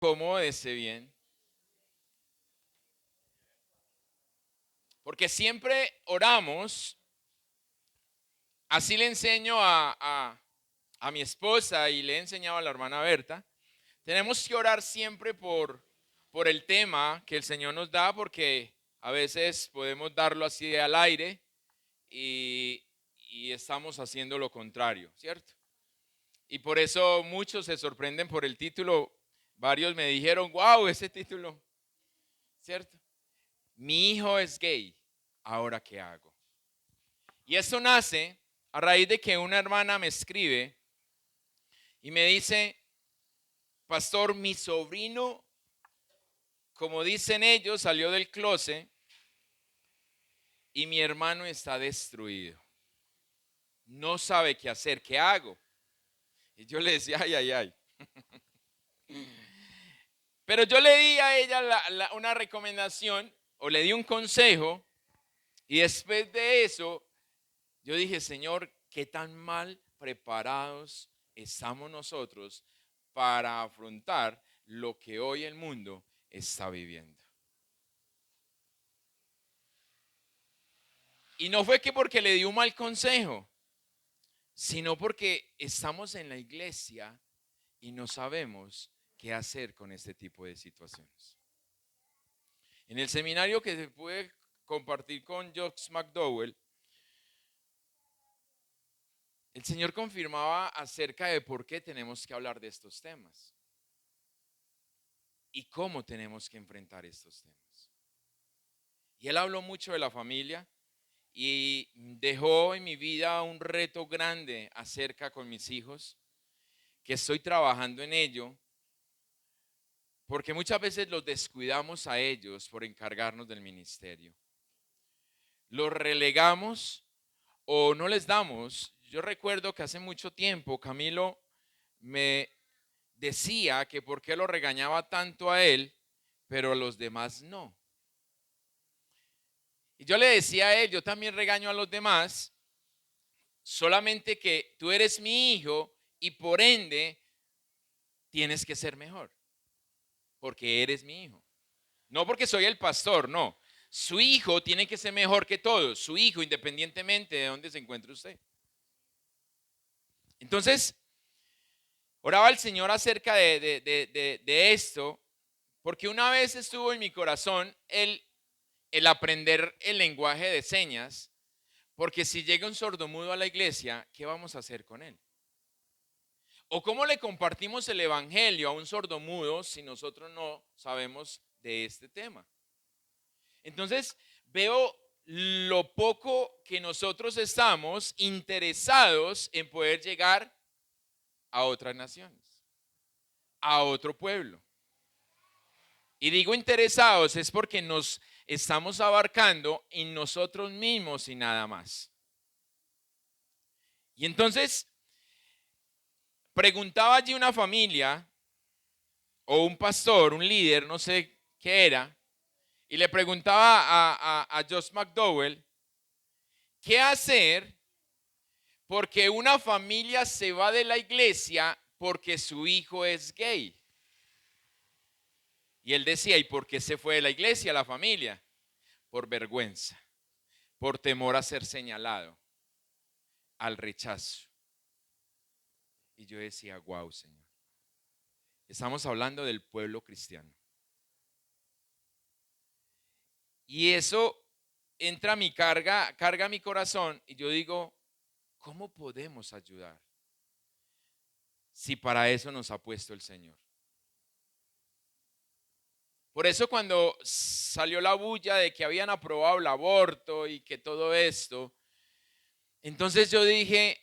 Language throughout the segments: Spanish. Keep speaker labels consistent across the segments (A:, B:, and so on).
A: Acomódese bien. Porque siempre oramos, así le enseño a mi esposa y le he enseñado a la hermana Berta. Tenemos que orar siempre por el tema que el Señor nos da, porque a veces podemos darlo así al aire y, y estamos haciendo lo contrario, ¿cierto? Y por eso muchos se sorprenden por el título. Varios me dijeron, wow, ese título, ¿cierto? Mi hijo es gay, ¿ahora qué hago? Y eso nace a raíz de que una hermana me escribe y me dice, pastor, mi sobrino, como dicen ellos, salió del closet y mi hermano está destruido. No sabe qué hacer, ¿qué hago? Y yo le decía, ay, ay, ay. Pero yo le di a ella una recomendación o le di un consejo y después de eso yo dije, Señor, ¿qué tan mal preparados estamos nosotros para afrontar lo que hoy el mundo está viviendo? Y no fue que porque le di un mal consejo, sino porque estamos en la iglesia y no sabemos qué hacer con este tipo de situaciones. En el seminario que se pude compartir con Josh McDowell, el Señor confirmaba acerca de por qué tenemos que hablar de estos temas y cómo tenemos que enfrentar estos temas. Y Él habló mucho de la familia y dejó en mi vida un reto grande acerca con mis hijos, que estoy trabajando en ello, porque muchas veces los descuidamos a ellos por encargarnos del ministerio. Los relegamos o no les damos. Yo recuerdo que hace mucho tiempo Camilo me decía que por qué lo regañaba tanto a él, pero a los demás no. Y yo le decía a él, yo también regaño a los demás, solamente que tú eres mi hijo y por ende tienes que ser mejor, porque eres mi hijo. No porque soy el pastor, no. Su hijo tiene que ser mejor que todos, su hijo independientemente de dónde se encuentre usted. Entonces, oraba al Señor acerca de esto, porque una vez estuvo en mi corazón el aprender el lenguaje de señas, porque si llega un sordomudo a la iglesia, ¿qué vamos a hacer con él? ¿O cómo le compartimos el evangelio a un sordomudo si nosotros no sabemos de este tema? Entonces, veo lo poco que nosotros estamos interesados en poder llegar a otras naciones, a otro pueblo. Y digo interesados es porque nos estamos abarcando en nosotros mismos y nada más. Y entonces preguntaba allí una familia o un pastor, un líder, no sé qué era, y le preguntaba a Josh McDowell, ¿qué hacer porque una familia se va de la iglesia porque su hijo es gay? Y él decía, ¿y por qué se fue de la iglesia la familia? Por vergüenza, por temor a ser señalado, al rechazo. Y yo decía, wow, Señor. Estamos hablando del pueblo cristiano. Y eso entra a mi carga mi corazón y yo digo, ¿cómo podemos ayudar? Si para eso nos ha puesto el Señor. Por eso cuando salió la bulla de que habían aprobado el aborto y que todo esto, entonces yo dije,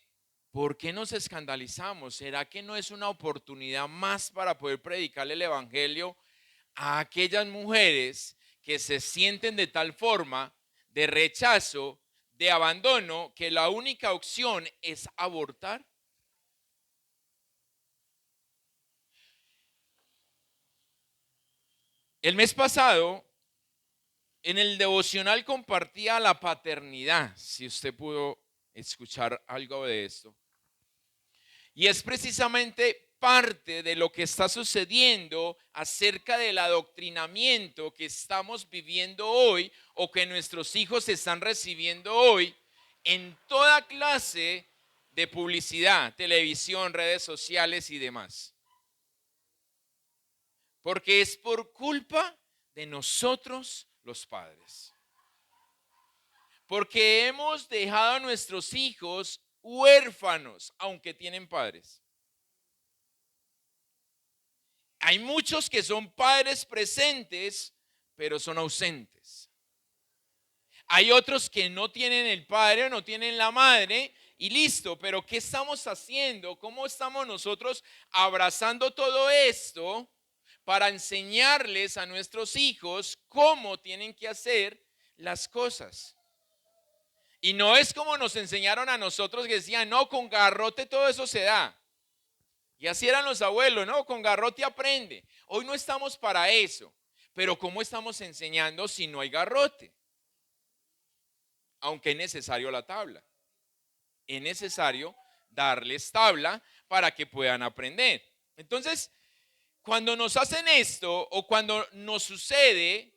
A: ¿por qué nos escandalizamos? ¿Será que no es una oportunidad más para poder predicarle el evangelio a aquellas mujeres que se sienten de tal forma de rechazo, de abandono, que la única opción es abortar? El mes pasado, en el devocional compartía la paternidad, si usted pudo escuchar algo de esto. Y es precisamente parte de lo que está sucediendo acerca del adoctrinamiento que estamos viviendo hoy o que nuestros hijos están recibiendo hoy en toda clase de publicidad, televisión, redes sociales y demás. Porque es por culpa de nosotros los padres. Porque hemos dejado a nuestros hijos huérfanos, aunque tienen padres. Hay muchos que son padres presentes, pero son ausentes. Hay otros que no tienen el padre o no tienen la madre y listo, pero ¿qué estamos haciendo? ¿Cómo estamos nosotros abrazando todo esto para enseñarles a nuestros hijos cómo tienen que hacer las cosas? Y no es como nos enseñaron a nosotros que decían, no, con garrote todo eso se da. Y así eran los abuelos, no, con garrote aprende. Hoy no estamos para eso, pero ¿cómo estamos enseñando si no hay garrote? Aunque es necesario la tabla. Es necesario darles tabla para que puedan aprender. Entonces, cuando nos hacen esto o cuando nos sucede,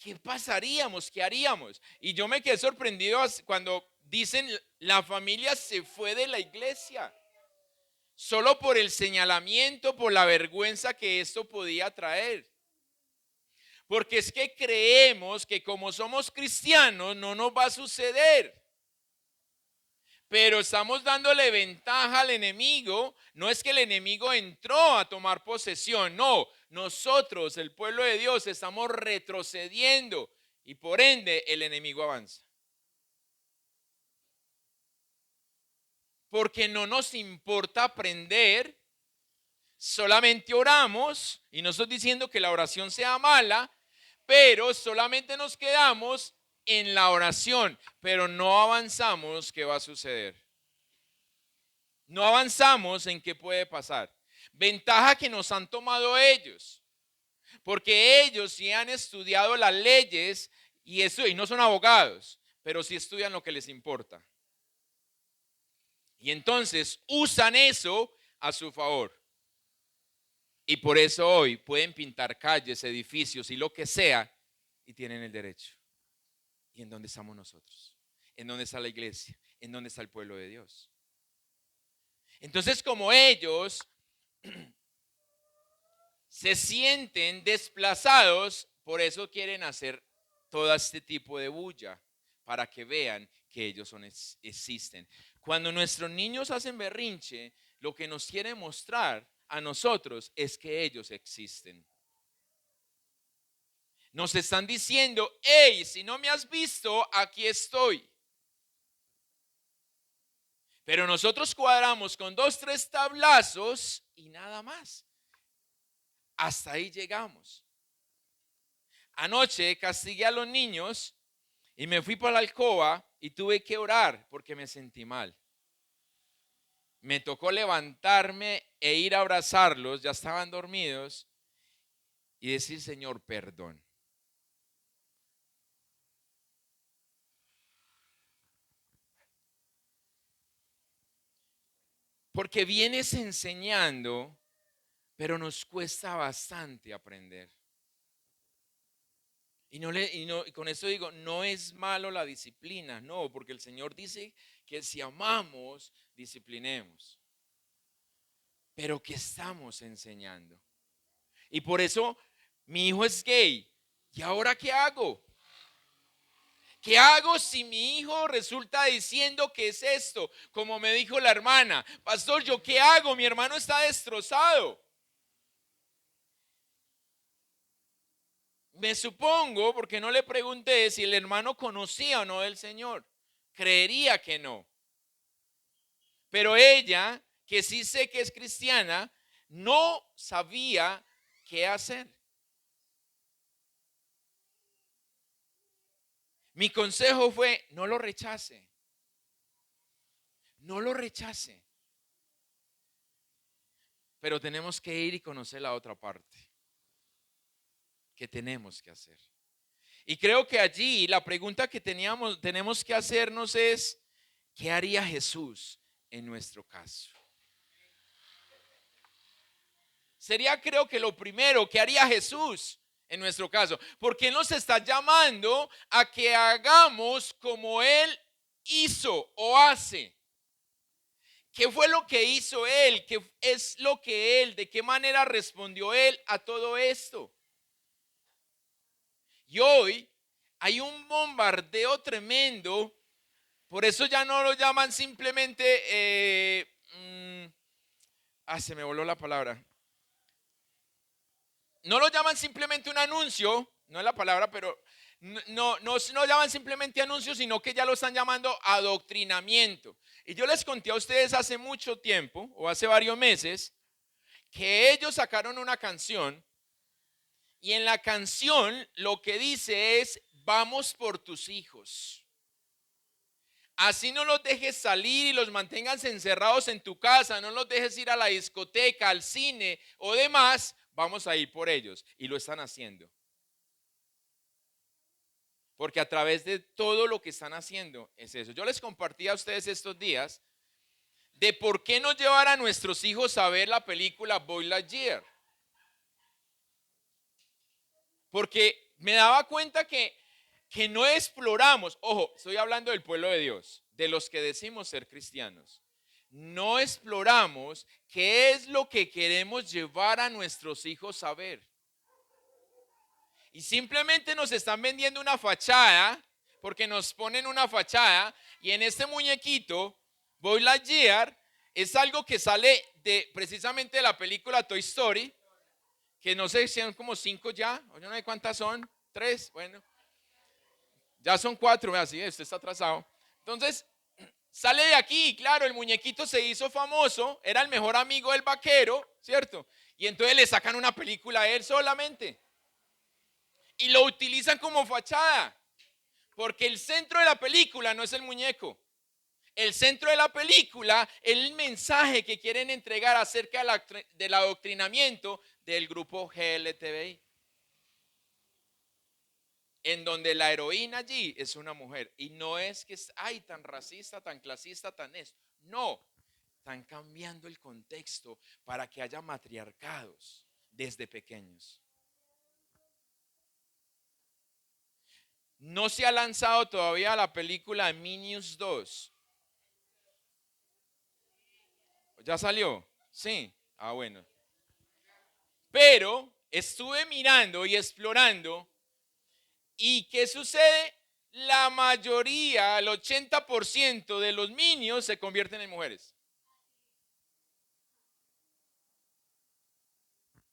A: ¿qué pasaríamos? ¿Qué haríamos? Y yo me quedé sorprendido cuando dicen la familia se fue de la iglesia. Solo por el señalamiento, por la vergüenza que esto podía traer. Porque es que creemos que como somos cristianos no nos va a suceder. Pero estamos dándole ventaja al enemigo. No es que el enemigo entró a tomar posesión, no. Nosotros, el pueblo de Dios, estamos retrocediendo y por ende el enemigo avanza. Porque no nos importa aprender, solamente oramos y no estoy diciendo que la oración sea mala, pero solamente nos quedamos en la oración, pero no avanzamos qué va a suceder. No avanzamos en qué puede pasar. Ventaja que nos han tomado ellos, porque ellos sí han estudiado las leyes y no son abogados, pero sí estudian lo que les importa. Y entonces usan eso a su favor. Y por eso hoy pueden pintar calles, edificios y lo que sea y tienen el derecho. ¿Y en dónde estamos nosotros? ¿En dónde está la iglesia? ¿En dónde está el pueblo de Dios? Entonces, como ellos se sienten desplazados, por eso quieren hacer todo este tipo de bulla, para que vean que ellos existen. Cuando nuestros niños hacen berrinche, lo que nos quieren mostrar a nosotros es que ellos existen. Nos están diciendo, hey, si no me has visto, aquí estoy. Pero nosotros cuadramos con 2, 3 tablazos y nada más. Hasta ahí llegamos. Anoche castigué a los niños y me fui para la alcoba y tuve que orar porque me sentí mal. Me tocó levantarme e ir a abrazarlos, ya estaban dormidos, y decir, Señor, perdón. Porque vienes enseñando, pero nos cuesta bastante aprender. Y con eso digo, no es malo la disciplina, no, porque el Señor dice que si amamos, disciplinemos. Pero ¿qué estamos enseñando? Y por eso mi hijo es gay. ¿Y ahora qué hago? ¿Qué hago si mi hijo resulta diciendo que es esto? Como me dijo la hermana, pastor, ¿yo qué hago? Mi hermano está destrozado. Me supongo, porque no le pregunté si el hermano conocía o no del Señor. Creería que no. Pero ella, que sí sé que es cristiana, no sabía qué hacer. Mi consejo fue, no lo rechace. No lo rechace. Pero tenemos que ir y conocer la otra parte. ¿Qué tenemos que hacer? Y creo que allí la pregunta que tenemos que hacernos es, ¿qué haría Jesús en nuestro caso? sería, creo que lo primero que haría Jesús en nuestro caso, porque Él nos está llamando a que hagamos como Él hizo o hace. ¿Qué fue lo que hizo Él? ¿Qué es lo que Él, de qué manera respondió Él a todo esto? Y hoy hay un bombardeo tremendo, por eso ya no lo llaman simplemente, se me voló la palabra. No lo llaman simplemente un anuncio, no es la palabra, pero no llaman simplemente anuncio, sino que ya lo están llamando adoctrinamiento. Y yo les conté a ustedes hace mucho tiempo, o hace varios meses, que ellos sacaron una canción, y en la canción lo que dice es: vamos por tus hijos. Así no los dejes salir y los mantengas encerrados en tu casa, no los dejes ir a la discoteca, al cine o demás, vamos a ir por ellos. Y lo están haciendo. Porque a través de todo lo que están haciendo es eso. Yo les compartí a ustedes estos días de por qué no llevar a nuestros hijos a ver la película Buzz Lightyear. Porque me daba cuenta que no exploramos, ojo, estoy hablando del pueblo de Dios, de los que decimos ser cristianos. No exploramos qué es lo que queremos llevar a nuestros hijos a ver. Y simplemente nos están vendiendo una fachada, porque nos ponen una fachada, y en este muñequito, Buzz Lightyear, es algo que sale precisamente de la película Toy Story, que no sé si son como 5 ya, o yo no sé cuántas son, 3, bueno. Ya son 4, así, usted está atrasado. Entonces, sale de aquí, claro, el muñequito se hizo famoso, era el mejor amigo del vaquero, ¿cierto? Y entonces le sacan una película a él solamente. Y lo utilizan como fachada, porque el centro de la película no es el muñeco. El centro de la película es el mensaje que quieren entregar acerca del adoctrinamiento del grupo LGTBI. En donde la heroína allí es una mujer. Y no es que es tan racista, tan clasista, tan esto. No, están cambiando el contexto para que haya matriarcados desde pequeños. No se ha lanzado todavía la película Minions 2. ¿Ya salió? Sí. Bueno. Pero estuve mirando y explorando. ¿Y qué sucede? La mayoría, el 80% de los Minions se convierten en mujeres.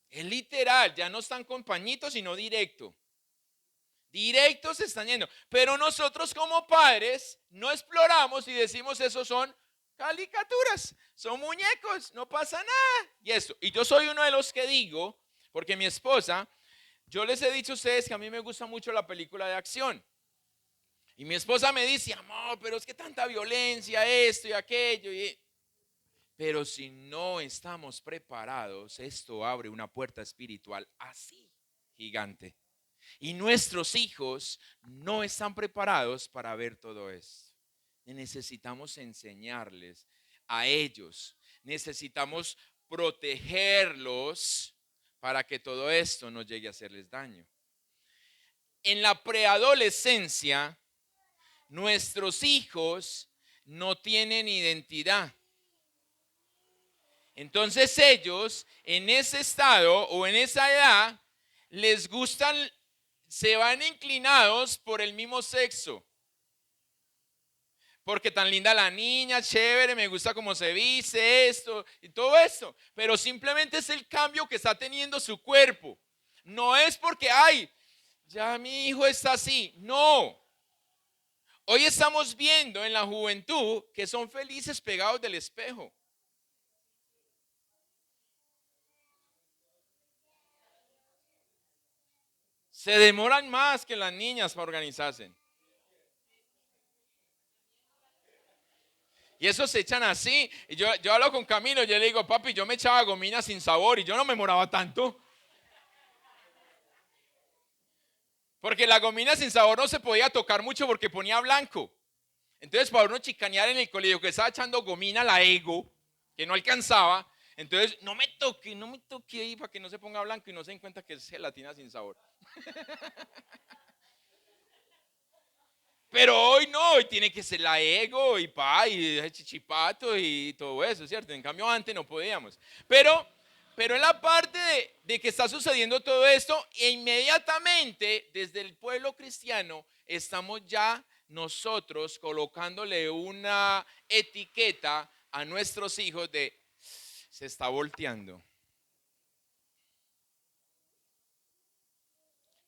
A: Es literal, ya no están con pañitos, sino directo. Directos se están yendo. Pero nosotros como padres no exploramos y decimos: esos son caricaturas, son muñecos, no pasa nada. Y eso. Y yo soy uno de los que digo, porque mi esposa, yo les he dicho a ustedes que a mí me gusta mucho la película de acción. Y mi esposa me dice: amor, pero es que tanta violencia, esto y aquello. Pero si no estamos preparados, esto abre una puerta espiritual así, gigante. Y nuestros hijos no están preparados para ver todo esto. Necesitamos enseñarles a ellos. Necesitamos protegerlos para que todo esto no llegue a hacerles daño. En la preadolescencia, nuestros hijos no tienen identidad. Entonces ellos en ese estado o en esa edad les gustan, se van inclinados por el mismo sexo. Porque tan linda la niña, chévere, me gusta cómo se viste, esto y todo esto. Pero simplemente es el cambio que está teniendo su cuerpo. No es porque, ya mi hijo está así. No. Hoy estamos viendo en la juventud que son felices pegados del espejo. Se demoran más que las niñas para organizarse. Y esos se echan así. Y yo hablo con Camilo, yo le digo: papi, yo me echaba gomina sin sabor y yo no me moraba tanto. Porque la gomina sin sabor no se podía tocar mucho porque ponía blanco. Entonces, para uno chicanear en el colegio que estaba echando gomina, la ego, que no alcanzaba, Entonces, no me toque ahí para que no se ponga blanco y no se den cuenta que es gelatina sin sabor. Pero hoy no, hoy tiene que ser la ego y pa, y el chichipato y todo eso, ¿cierto? En cambio antes no podíamos. Pero, pero en la parte de que está sucediendo todo esto, e inmediatamente desde el pueblo cristiano estamos ya nosotros colocándole una etiqueta a nuestros hijos de se está volteando.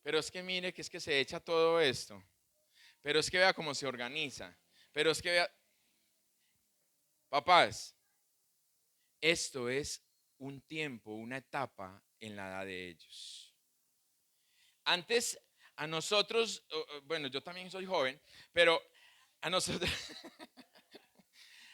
A: Pero es que mire que es que se echa todo esto. Pero es que vea cómo se organiza. Pero es que vea, papás, esto es un tiempo, una etapa en la edad de ellos. Antes a nosotros, bueno, yo también soy joven, pero a nosotros,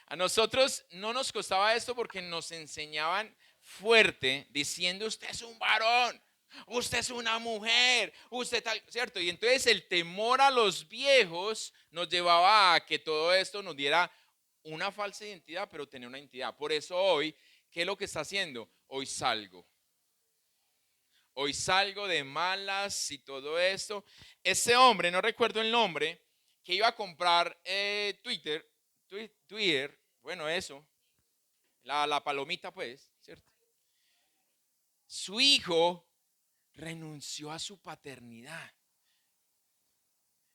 A: a nosotros no nos costaba esto porque nos enseñaban fuerte diciendo usted es un varón, usted es una mujer, usted tal, ¿cierto? Y entonces el temor a los viejos nos llevaba a que todo esto nos diera una falsa identidad, pero tener una identidad. Por eso hoy, ¿qué es lo que está haciendo? Hoy salgo. Hoy salgo de malas y todo esto. Ese hombre, no recuerdo el nombre, que iba a comprar Twitter, bueno, eso, la palomita pues, ¿cierto? Su hijo renunció a su paternidad.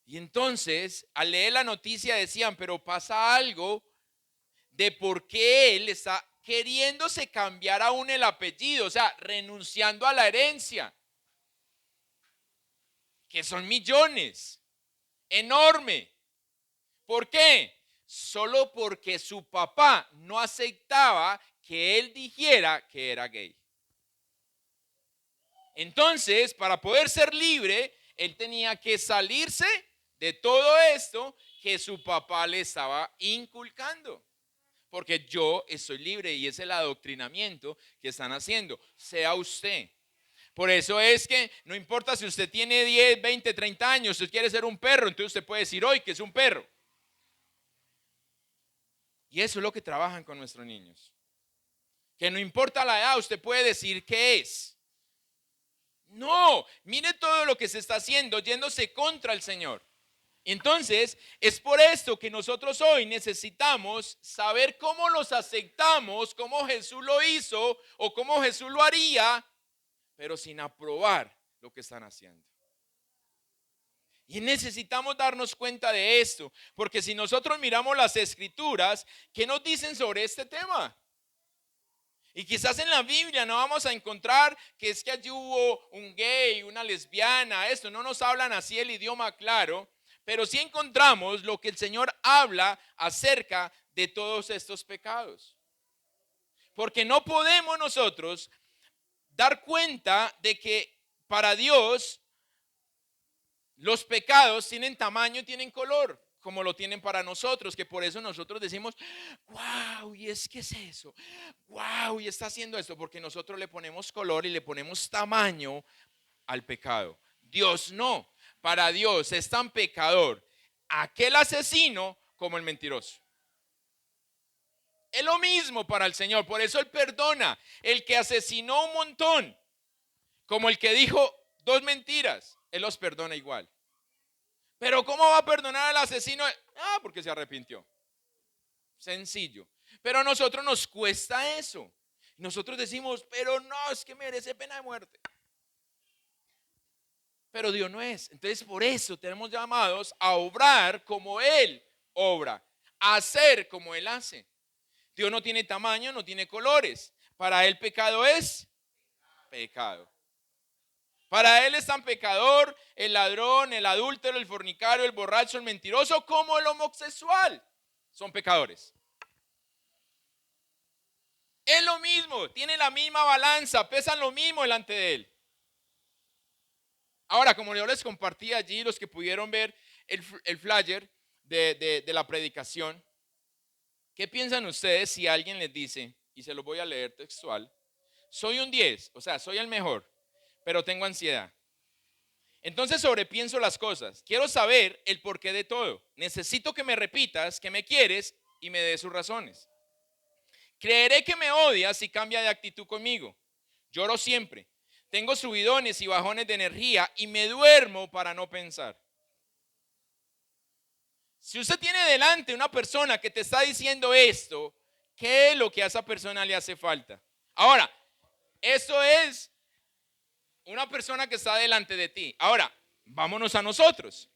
A: Y entonces, al leer la noticia decían, pero pasa algo de por qué él está queriéndose cambiar aún el apellido, o sea, renunciando a la herencia, que son millones, enorme. ¿Por qué? Solo porque su papá no aceptaba que él dijera que era gay. Entonces, para poder ser libre, él tenía que salirse de todo esto que su papá le estaba inculcando. Porque yo estoy libre y es el adoctrinamiento que están haciendo. Sea usted. Por eso es que no importa si usted tiene 10, 20, 30 años, usted quiere ser un perro, entonces usted puede decir hoy que es un perro. Y eso es lo que trabajan con nuestros niños. Que no importa la edad, usted puede decir qué es. No, mire todo lo que se está haciendo, yéndose contra el Señor. Entonces, es por esto que nosotros hoy necesitamos saber cómo los aceptamos, cómo Jesús lo hizo o cómo Jesús lo haría, pero sin aprobar lo que están haciendo. Y necesitamos darnos cuenta de esto, porque si nosotros miramos las escrituras, ¿qué nos dicen sobre este tema? Y quizás en la Biblia no vamos a encontrar que es que allí hubo un gay, una lesbiana, esto, no nos hablan así el idioma claro, pero sí encontramos lo que el Señor habla acerca de todos estos pecados. Porque no podemos nosotros dar cuenta de que para Dios los pecados tienen tamaño, tienen color, como lo tienen para nosotros, que por eso nosotros decimos, wow, ¿y es qué es eso? Wow, y está haciendo esto, porque nosotros le ponemos color y le ponemos tamaño al pecado. Dios no, para Dios es tan pecador aquel asesino como el mentiroso. Es lo mismo para el Señor, por eso Él perdona el que asesinó un montón, como el que dijo 2 mentiras, Él los perdona igual. Pero ¿cómo va a perdonar al asesino? Ah, porque se arrepintió. Sencillo. Pero a nosotros nos cuesta eso. Nosotros decimos, pero no, es que merece pena de muerte. Pero Dios no es. Entonces por eso tenemos llamados a obrar como Él obra, a hacer como Él hace. Dios no tiene tamaño, no tiene colores. Para Él pecado es pecado. Para Él es tan pecador el ladrón, el adúltero, el fornicario, el borracho, el mentiroso, como el homosexual. Son pecadores. Es lo mismo, tiene la misma balanza, pesan lo mismo delante de Él. Ahora, como yo les compartí allí, los que pudieron ver el flyer de la predicación, ¿qué piensan ustedes si alguien les dice, y se lo voy a leer textual, soy un 10, o sea, soy el mejor, pero tengo ansiedad? Entonces sobrepienso las cosas. Quiero saber el porqué de todo. Necesito que me repitas que me quieres y me des sus razones. Creeré que me odia si cambia de actitud conmigo. Lloro siempre. Tengo subidones y bajones de energía y me duermo para no pensar. Si usted tiene delante una persona que te está diciendo esto, ¿qué es lo que a esa persona le hace falta? Ahora, eso es una persona que está delante de ti. Ahora, vámonos a nosotros.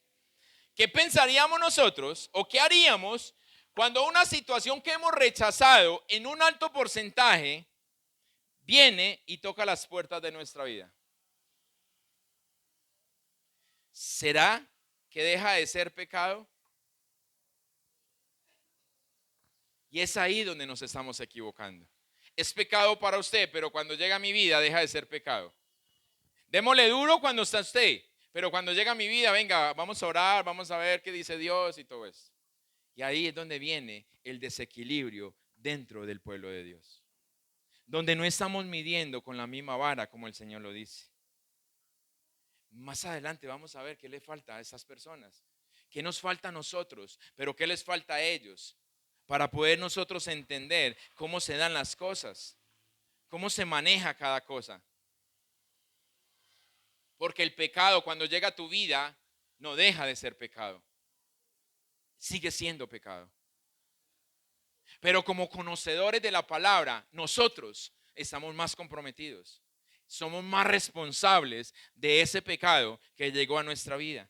A: ¿Qué pensaríamos nosotros o qué haríamos cuando una situación que hemos rechazado en un alto porcentaje viene y toca las puertas de nuestra vida? ¿Será que deja de ser pecado? Y es ahí donde nos estamos equivocando. Es pecado para usted, pero cuando llega a mi vida deja de ser pecado. Démosle duro cuando está usted, pero cuando llega a mi vida, venga, vamos a orar, vamos a ver qué dice Dios y todo eso. Y ahí es donde viene el desequilibrio dentro del pueblo de Dios. Donde no estamos midiendo con la misma vara como el Señor lo dice. Más adelante vamos a ver qué le falta a esas personas. ¿Qué nos falta a nosotros? Pero ¿qué les falta a ellos? Para poder nosotros entender cómo se dan las cosas. Cómo se maneja cada cosa. Porque el pecado cuando llega a tu vida no deja de ser pecado. Sigue siendo pecado. Pero como conocedores de la palabra, nosotros estamos más comprometidos. Somos más responsables de ese pecado que llegó a nuestra vida.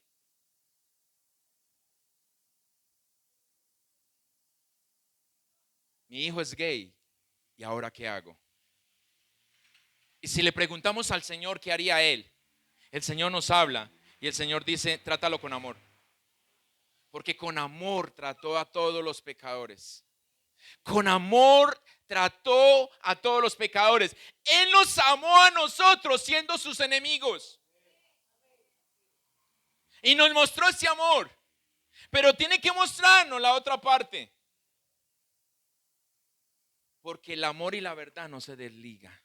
A: Mi hijo es gay, ¿y ahora qué hago? Y si le preguntamos al Señor qué haría Él, el Señor nos habla y el Señor dice, trátalo con amor. Porque con amor trató a todos los pecadores. Con amor trató a todos los pecadores. Él nos amó a nosotros siendo sus enemigos. Y nos mostró ese amor. Pero tiene que mostrarnos la otra parte. Porque el amor y la verdad no se desligan.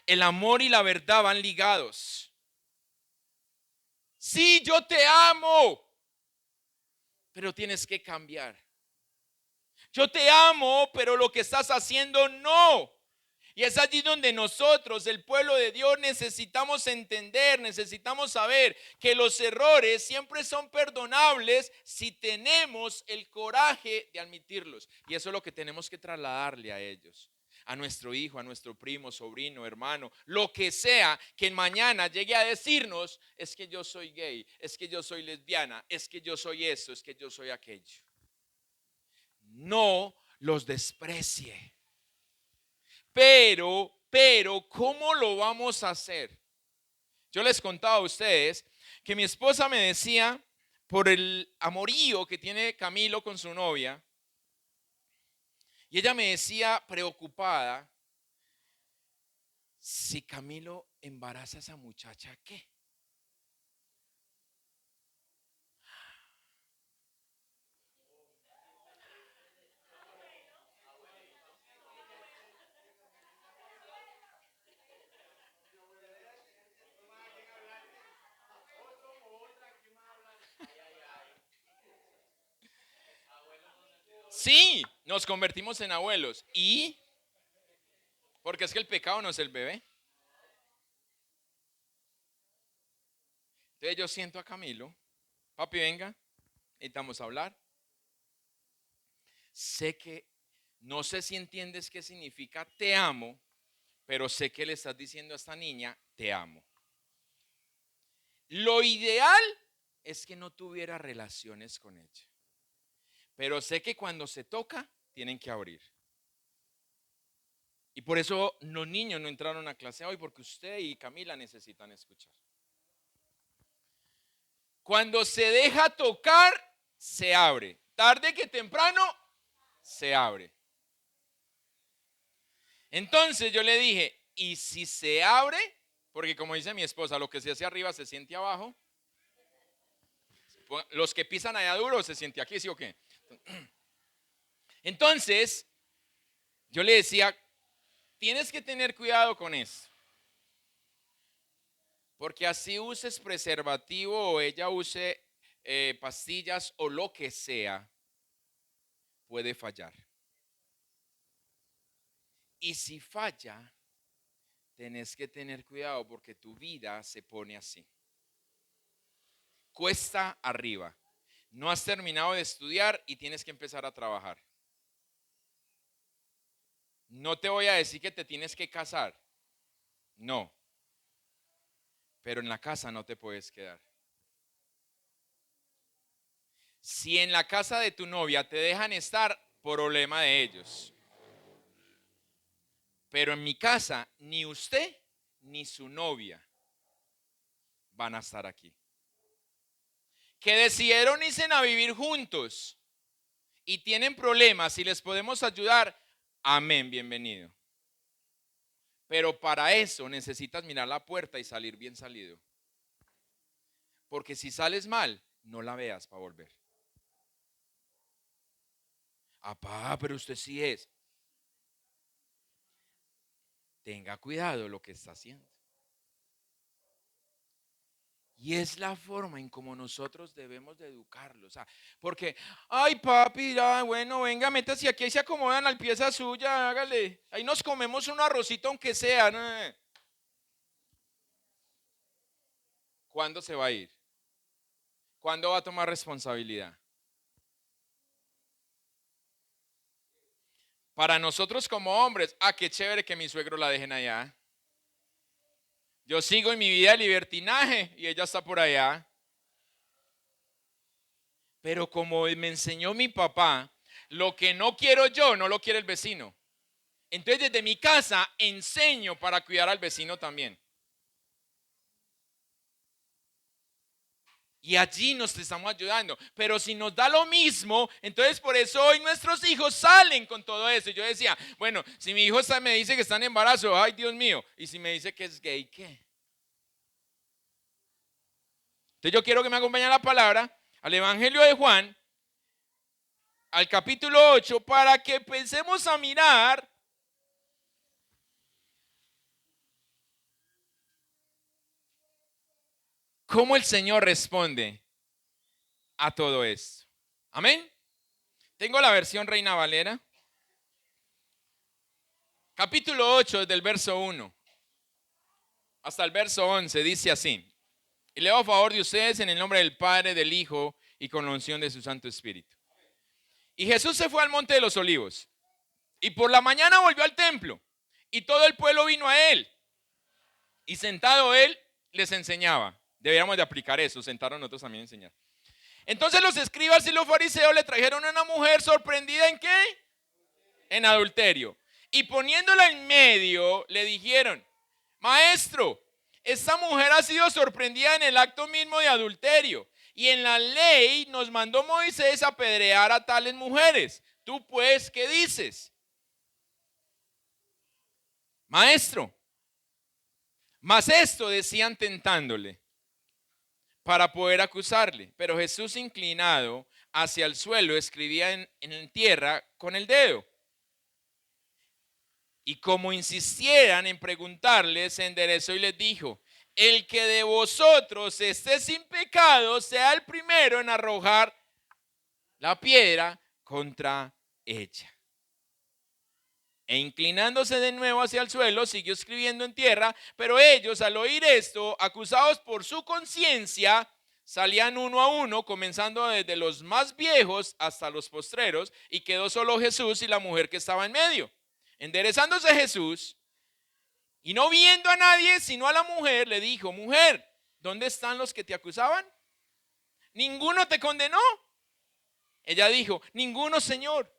A: El amor y la verdad van ligados. Sí, yo te amo. Pero tienes que cambiar. Yo te amo, pero lo que estás haciendo no. Y es allí donde nosotros, el pueblo de Dios, necesitamos entender, necesitamos saber que los errores siempre son perdonables si tenemos el coraje de admitirlos. Y eso es lo que tenemos que trasladarle a ellos, a nuestro hijo, a nuestro primo, sobrino, hermano, lo que sea que mañana llegue a decirnos, es que yo soy gay, es que yo soy lesbiana, es que yo soy eso, es que yo soy aquello. No los desprecie. Pero, ¿cómo lo vamos a hacer? Yo les contaba a ustedes que mi esposa me decía, por el amorío que tiene Camilo con su novia, y ella me decía preocupada, si Camilo embaraza a esa muchacha, ¿qué? Sí, nos convertimos en abuelos. ¿Y? Porque es que el pecado no es el bebé. Entonces yo siento a Camilo, papi, venga, necesitamos hablar. Sé que, no sé si entiendes qué significa te amo, pero sé que le estás diciendo a esta niña, te amo. Lo ideal es que no tuviera relaciones con ella. Pero sé que cuando se toca, tienen que abrir. Y por eso los niños no entraron a clase hoy, porque usted y Camila necesitan escuchar. Cuando se deja tocar, se abre. Tarde que temprano, se abre. Entonces yo le dije, ¿y si se abre? Porque como dice mi esposa, lo que se hace arriba se siente abajo. Los que pisan allá duro se siente aquí, ¿sí o qué? Entonces, yo le decía, tienes que tener cuidado con eso. Porque así uses preservativo o ella use pastillas o lo que sea, puede fallar. Y si falla, tenés que tener cuidado porque tu vida se pone así. Cuesta arriba. No has terminado de estudiar y tienes que empezar a trabajar. No te voy a decir que te tienes que casar. No. Pero en la casa no te puedes quedar. Si en la casa de tu novia te dejan estar, problema de ellos. Pero en mi casa, ni usted ni su novia van a estar aquí. Que decidieron irse a vivir juntos y tienen problemas y les podemos ayudar, amén, bienvenido. Pero para eso necesitas mirar la puerta y salir bien salido. Porque si sales mal, no la veas para volver. Apá, pero usted sí es. Tenga cuidado lo que está haciendo. Y es la forma en como nosotros debemos de educarlos. O sea, porque, ay papi, ya, bueno, venga, métase aquí y se acomodan al pieza suya, hágale. Ahí nos comemos un arrocito aunque sea. ¿No? ¿Cuándo se va a ir? ¿Cuándo va a tomar responsabilidad? Para nosotros como hombres, qué chévere que mi suegro la dejen allá. Yo sigo en mi vida de libertinaje y ella está por allá. Pero como me enseñó mi papá, lo que no quiero yo, no lo quiere el vecino. Entonces desde mi casa enseño para cuidar al vecino también. Y allí nos estamos ayudando. Pero si nos da lo mismo, entonces por eso hoy nuestros hijos salen con todo eso. Yo decía, bueno, si mi hijo me dice que está en embarazo, ay Dios mío. Y si me dice que es gay, ¿qué? Entonces yo quiero que me acompañe a la palabra, al Evangelio de Juan, al capítulo 8, para que empecemos a mirar cómo el Señor responde a todo esto. Amén. Tengo la versión Reina Valera. Capítulo 8, desde el verso 1 hasta el verso 11, dice así. Y leo a favor de ustedes en el nombre del Padre, del Hijo y con la unción de su Santo Espíritu. Y Jesús se fue al monte de los olivos. Y por la mañana volvió al templo. Y todo el pueblo vino a él. Y sentado él les enseñaba. Deberíamos de aplicar eso, sentarnos nosotros también a enseñar. Entonces los escribas y los fariseos le trajeron a una mujer sorprendida ¿en qué? En adulterio. Y poniéndola en medio, le dijeron, maestro, esta mujer ha sido sorprendida en el acto mismo de adulterio. Y en la ley nos mandó Moisés apedrear a tales mujeres. Tú pues, ¿qué dices? Maestro. Mas esto decían tentándole para poder acusarle. Pero Jesús, inclinado hacia el suelo, escribía en tierra con el dedo. Y como insistieran en preguntarle, se enderezó y les dijo, el que de vosotros esté sin pecado, sea el primero en arrojar la piedra contra ella. E inclinándose de nuevo hacia el suelo, siguió escribiendo en tierra, pero ellos al oír esto, acusados por su conciencia, salían uno a uno, comenzando desde los más viejos hasta los postreros, y quedó solo Jesús y la mujer que estaba en medio. Enderezándose Jesús, y no viendo a nadie, sino a la mujer, le dijo, mujer, ¿dónde están los que te acusaban? ¿Ninguno te condenó? Ella dijo, ninguno, Señor.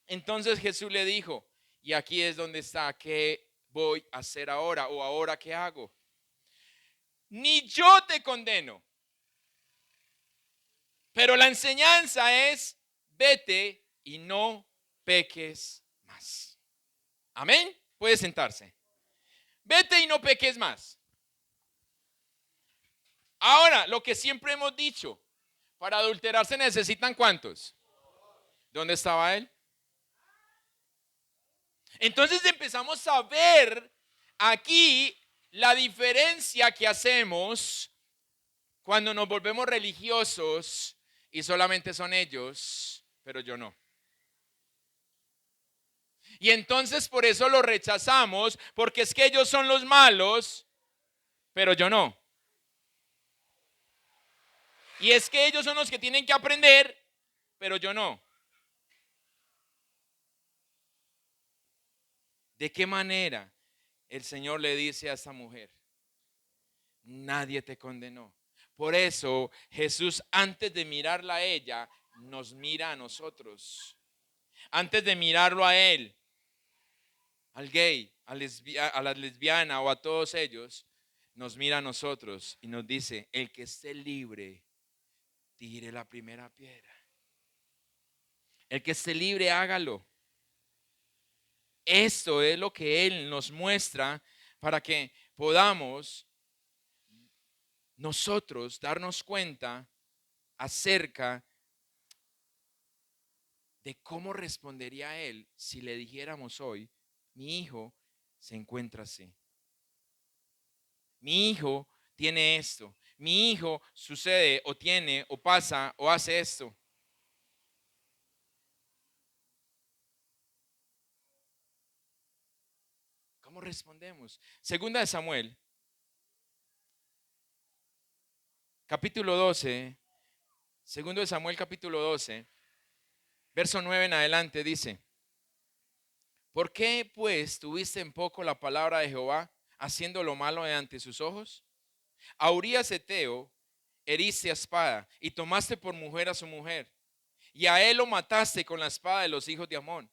A: Entonces Jesús le dijo, y aquí es donde está, ¿qué voy a hacer ahora? ¿O ahora qué hago? Ni yo te condeno. Pero la enseñanza es, vete y no peques más. Amén. Puede sentarse. Vete y no peques más. Ahora, lo que siempre hemos dicho, para adulterarse necesitan ¿cuántos? ¿Dónde estaba él? Entonces empezamos a ver aquí la diferencia que hacemos cuando nos volvemos religiosos y solamente son ellos, pero yo no. Y entonces por eso lo rechazamos, porque es que ellos son los malos, pero yo no. Y es que ellos son los que tienen que aprender, pero yo no. ¿De qué manera el Señor le dice a esa mujer? Nadie te condenó. Por eso Jesús, antes de mirarla a ella, nos mira a nosotros. Antes de mirarlo a él, al gay, a la lesbiana o a todos ellos, nos mira a nosotros y nos dice: el que esté libre, tire la primera piedra. El que esté libre, hágalo. Esto es lo que Él nos muestra para que podamos nosotros darnos cuenta acerca de cómo respondería Él si le dijéramos hoy: mi hijo se encuentra así. Mi hijo tiene esto. Mi hijo sucede o tiene o pasa o hace esto. ¿Cómo respondemos? Segunda de Samuel, capítulo 12. Segundo de Samuel, capítulo 12, verso 9 en adelante dice: ¿por qué pues tuviste en poco la palabra de Jehová, haciendo lo malo ante sus ojos? A Urías Heteo heriste a espada y tomaste por mujer a su mujer, y a él lo mataste con la espada de los hijos de Amón.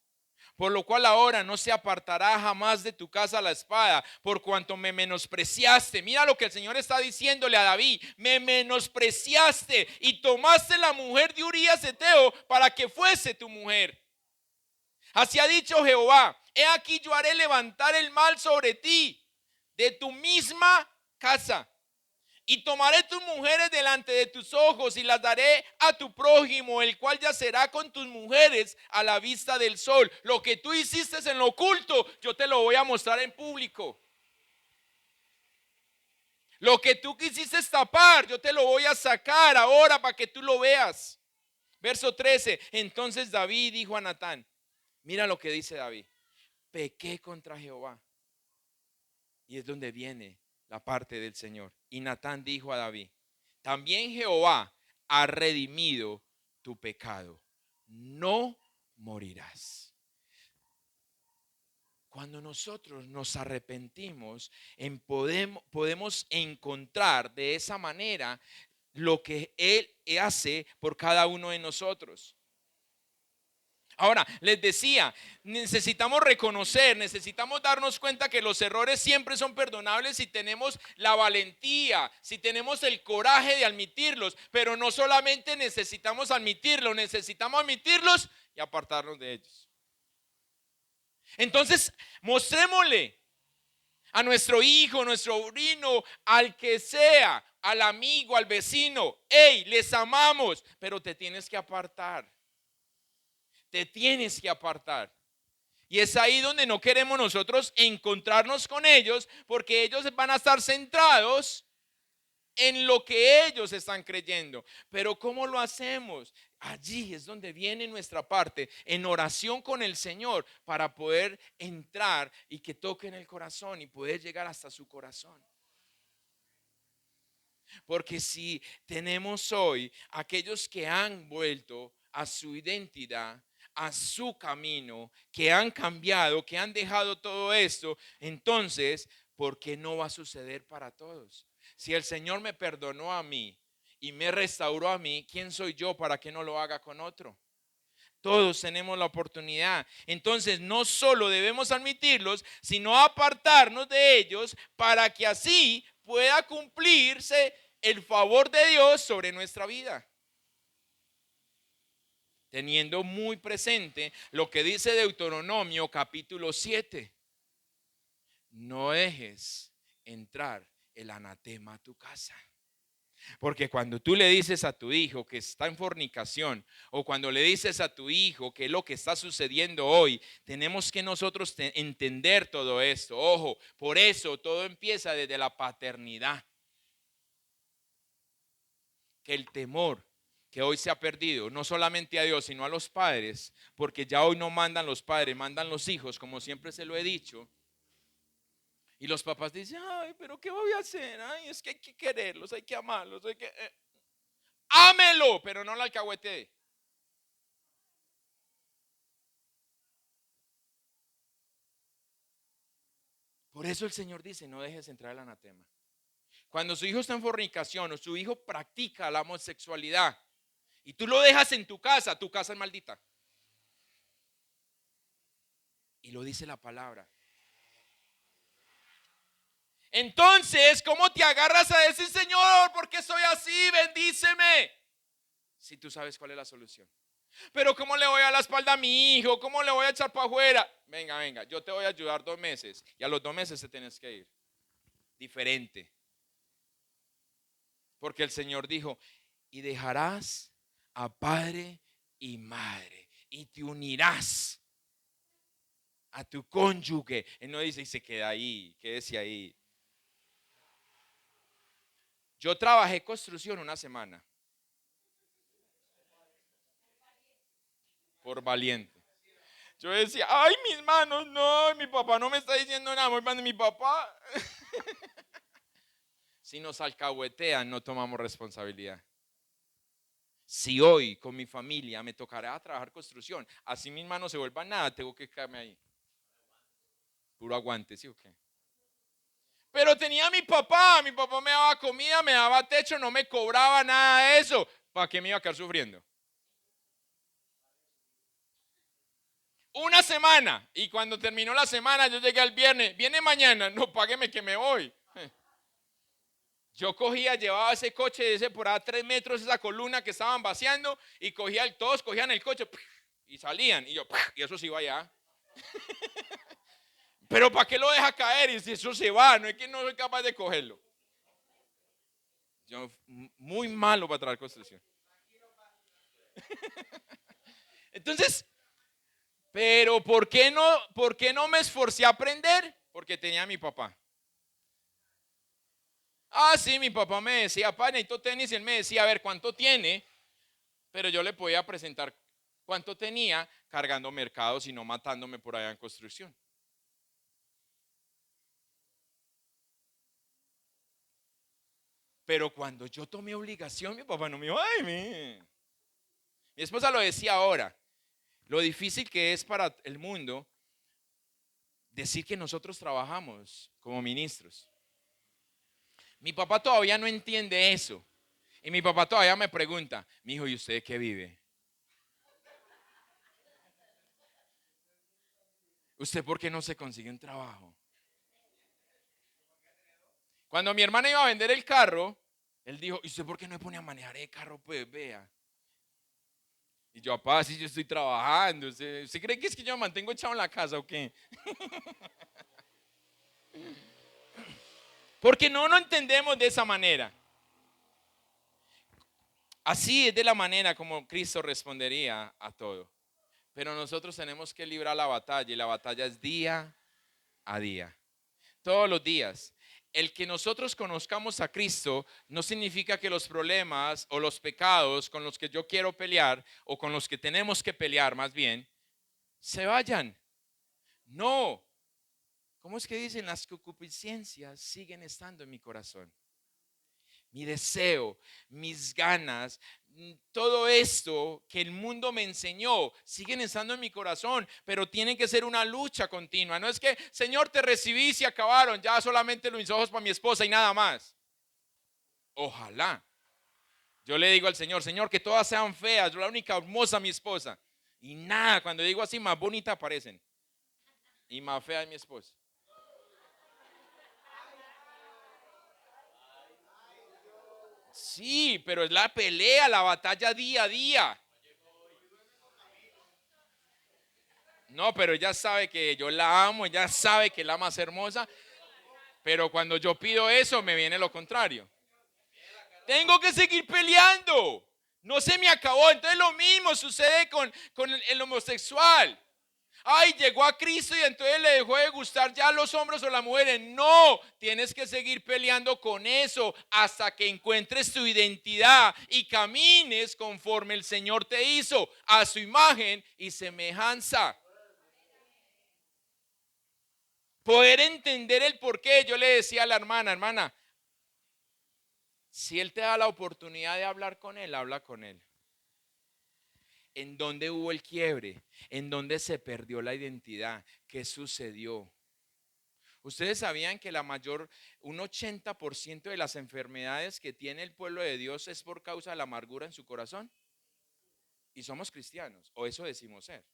A: Por lo cual ahora no se apartará jamás de tu casa la espada, por cuanto me menospreciaste. Mira lo que el Señor está diciéndole a David: me menospreciaste y tomaste la mujer de Urías Heteo para que fuese tu mujer. Así ha dicho Jehová: he aquí yo haré levantar el mal sobre ti de tu misma casa, y tomaré tus mujeres delante de tus ojos y las daré a tu prójimo, el cual yacerá con tus mujeres a la vista del sol. Lo que tú hiciste en lo oculto, yo te lo voy a mostrar en público. Lo que tú quisiste tapar, yo te lo voy a sacar ahora para que tú lo veas. Verso 13. Entonces David dijo a Natán, mira lo que dice David: pequé contra Jehová. Y es donde viene la parte del Señor. Y Natán dijo a David: también Jehová ha redimido tu pecado, no morirás. Cuando nosotros nos arrepentimos, podemos encontrar de esa manera lo que Él hace por cada uno de nosotros. Ahora, les decía, necesitamos reconocer, necesitamos darnos cuenta que los errores siempre son perdonables si tenemos la valentía, si tenemos el coraje de admitirlos, pero no solamente necesitamos admitirlos y apartarnos de ellos. Entonces, mostrémosle a nuestro hijo, nuestro sobrino, al que sea, al amigo, al vecino: hey, les amamos, pero te tienes que apartar. Te tienes que apartar. Y es ahí donde no queremos nosotros encontrarnos con ellos, porque ellos van a estar centrados en lo que ellos están creyendo. Pero ¿cómo lo hacemos? Allí es donde viene nuestra parte, en oración con el Señor, para poder entrar y que toquen el corazón y poder llegar hasta su corazón. Porque si tenemos hoy aquellos que han vuelto a su identidad, a su camino, que han cambiado, que han dejado todo esto, entonces, ¿por qué no va a suceder para todos? Si el Señor me perdonó a mí y me restauró a mí, ¿quién soy yo para que no lo haga con otro? Todos tenemos la oportunidad. Entonces, no solo debemos admitirlos, sino apartarnos de ellos para que así pueda cumplirse el favor de Dios sobre nuestra vida. Teniendo muy presente lo que dice Deuteronomio capítulo 7. No dejes entrar el anatema a tu casa. Porque cuando tú le dices a tu hijo que está en fornicación, o cuando le dices a tu hijo que es lo que está sucediendo hoy, tenemos que nosotros entender todo esto. Ojo, por eso todo empieza desde la paternidad. Que el temor que hoy se ha perdido, no solamente a Dios, sino a los padres, porque ya hoy no mandan los padres, mandan los hijos, como siempre se lo he dicho. Y los papás dicen, ay, pero ¿qué voy a hacer? Ay, es que hay que quererlos, hay que amarlos, hay que... ámelo, pero no la alcahuete. Por eso el Señor dice, no dejes entrar el anatema. Cuando su hijo está en fornicación o su hijo practica la homosexualidad y tú lo dejas en tu casa es maldita. Y lo dice la palabra. Entonces, ¿cómo te agarras a decir, Señor, por qué soy así? Bendíceme. Si tú sabes cuál es la solución. Pero ¿cómo le voy a la espalda a mi hijo? ¿Cómo le voy a echar para afuera? Venga, yo te voy a ayudar 2 meses. Y a los 2 meses te tienes que ir. Diferente. Porque el Señor dijo, y dejarás a padre y madre y te unirás a tu cónyuge. Él no dice y se queda ahí, quédese ahí. Yo trabajé construcción una semana. Por valiente. Yo decía, ay, mis manos, no, mi papá no me está diciendo nada, muy de mi papá. Si nos alcahuetean, no tomamos responsabilidad. Si hoy con mi familia me tocará trabajar construcción, así mis manos se vuelvan nada, tengo que quedarme ahí. Puro aguante, ¿sí o qué? Pero tenía a mi papá me daba comida, me daba techo, no me cobraba nada de eso. ¿Para qué me iba a quedar sufriendo? Una semana, y cuando terminó la semana yo llegué al viernes, viene mañana, no, págueme que me voy. Yo cogía, llevaba ese coche, ese por a 3 metros, esa columna que estaban vaciando, y todos cogían el coche y salían, y yo, y eso se iba allá. Pero ¿para qué lo deja caer? Y si eso se va, no es que no soy capaz de cogerlo. Yo, muy malo para traer construcción. Entonces, pero por qué no me esforcé a aprender? Porque tenía a mi papá. Ah, sí, mi papá me decía, pa, necesito tenis, y él me decía, a ver, ¿cuánto tiene? Pero yo le podía presentar cuánto tenía cargando mercados y no matándome por allá en construcción. Pero cuando yo tomé obligación, mi papá no me dijo, ay, mi esposa lo decía ahora, lo difícil que es para el mundo decir que nosotros trabajamos como ministros. Mi papá todavía no entiende eso. Y mi papá todavía me pregunta, mi hijo, ¿y usted de qué vive? ¿Usted por qué no se consigue un trabajo? Cuando mi hermana iba a vender el carro, él dijo, ¿y usted por qué no me pone a manejar el carro? Pues vea. Y yo, papá, si yo estoy trabajando, ¿usted cree que es que yo me mantengo echado en la casa o qué? Porque no entendemos de esa manera. Así es de la manera como Cristo respondería a todo. Pero nosotros tenemos que librar la batalla y la batalla es día a día. Todos los días. El que nosotros conozcamos a Cristo no significa que los problemas o los pecados con los que yo quiero pelear o con los que tenemos que pelear más bien, se vayan. No. ¿Cómo es que dicen? Las concupiscencias siguen estando en mi corazón. Mi deseo, mis ganas, todo esto que el mundo me enseñó, siguen estando en mi corazón, pero tiene que ser una lucha continua. No es que, Señor, te recibí y se acabaron, ya solamente mis ojos para mi esposa y nada más. Ojalá. Yo le digo al Señor, Señor, que todas sean feas, yo la única hermosa mi esposa. Y nada, cuando digo así, más bonita aparecen. Y más fea es mi esposa. Sí, pero es la pelea, la batalla día a día. No, pero ella sabe que yo la amo, ella sabe que la más hermosa, pero cuando yo pido eso me viene lo contrario. Tengo que seguir peleando. No se me acabó. Entonces lo mismo sucede con el homosexual. Ay, llegó a Cristo y entonces le dejó de gustar ya los hombres o las mujeres. No, tienes que seguir peleando con eso hasta que encuentres tu identidad y camines conforme el Señor te hizo, a su imagen y semejanza. Poder entender el porqué. Yo le decía a la hermana, si Él te da la oportunidad de hablar con Él, habla con Él. ¿En dónde hubo el quiebre? ¿En dónde se perdió la identidad? ¿Qué sucedió? Ustedes sabían que un 80% de las enfermedades que tiene el pueblo de Dios es por causa de la amargura en su corazón. Y somos cristianos, o eso decimos ser.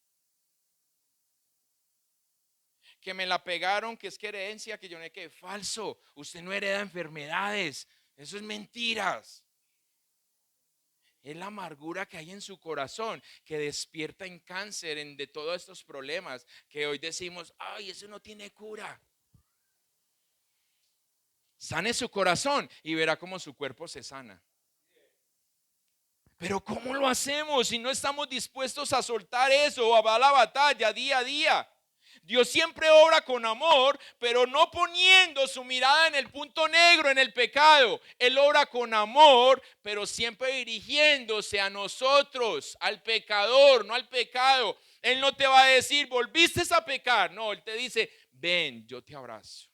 A: Que me la pegaron, que es que herencia, que yo no sé qué. Falso, usted no hereda enfermedades, eso es mentiras. Es la amargura que hay en su corazón, que despierta en cáncer, de todos estos problemas, que hoy decimos, ay, eso no tiene cura. Sane su corazón y verá cómo su cuerpo se sana. Pero ¿cómo lo hacemos si no estamos dispuestos a soltar eso, a dar la batalla día a día? Dios siempre obra con amor, pero no poniendo su mirada en el punto negro, en el pecado. Él obra con amor, pero siempre dirigiéndose a nosotros, al pecador, no al pecado. Él no te va a decir, volviste a pecar. No, Él te dice, ven, yo te abrazo.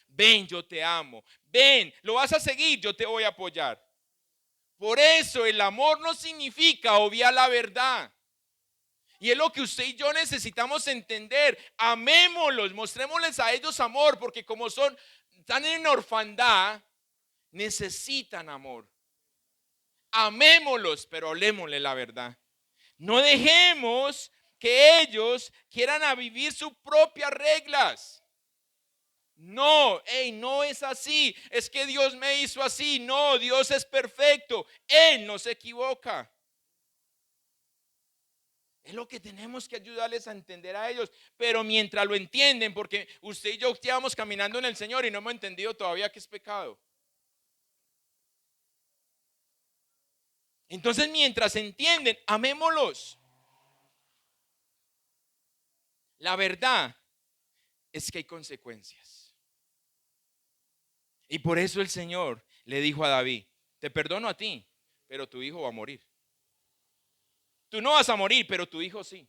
A: Ven, yo te amo. Ven, lo vas a seguir, yo te voy a apoyar. Por eso el amor no significa obviar la verdad. Y es lo que usted y yo necesitamos entender. Amémoslos, mostrémosles a ellos amor, porque como están en orfandad, necesitan amor. Amémoslos, pero hablemosle la verdad. No dejemos que ellos quieran vivir sus propias reglas. No, no es así. Es que Dios me hizo así. No, Dios es perfecto. Él no se equivoca. Es lo que tenemos que ayudarles a entender a ellos. Pero mientras lo entienden, porque usted y yo llevamos caminando en el Señor y no hemos entendido todavía que es pecado. Entonces, mientras entienden, amémoslos. La verdad es que hay consecuencias. Y por eso el Señor le dijo a David, te perdono a ti, pero tu hijo va a morir. Tú no vas a morir, pero tu hijo sí.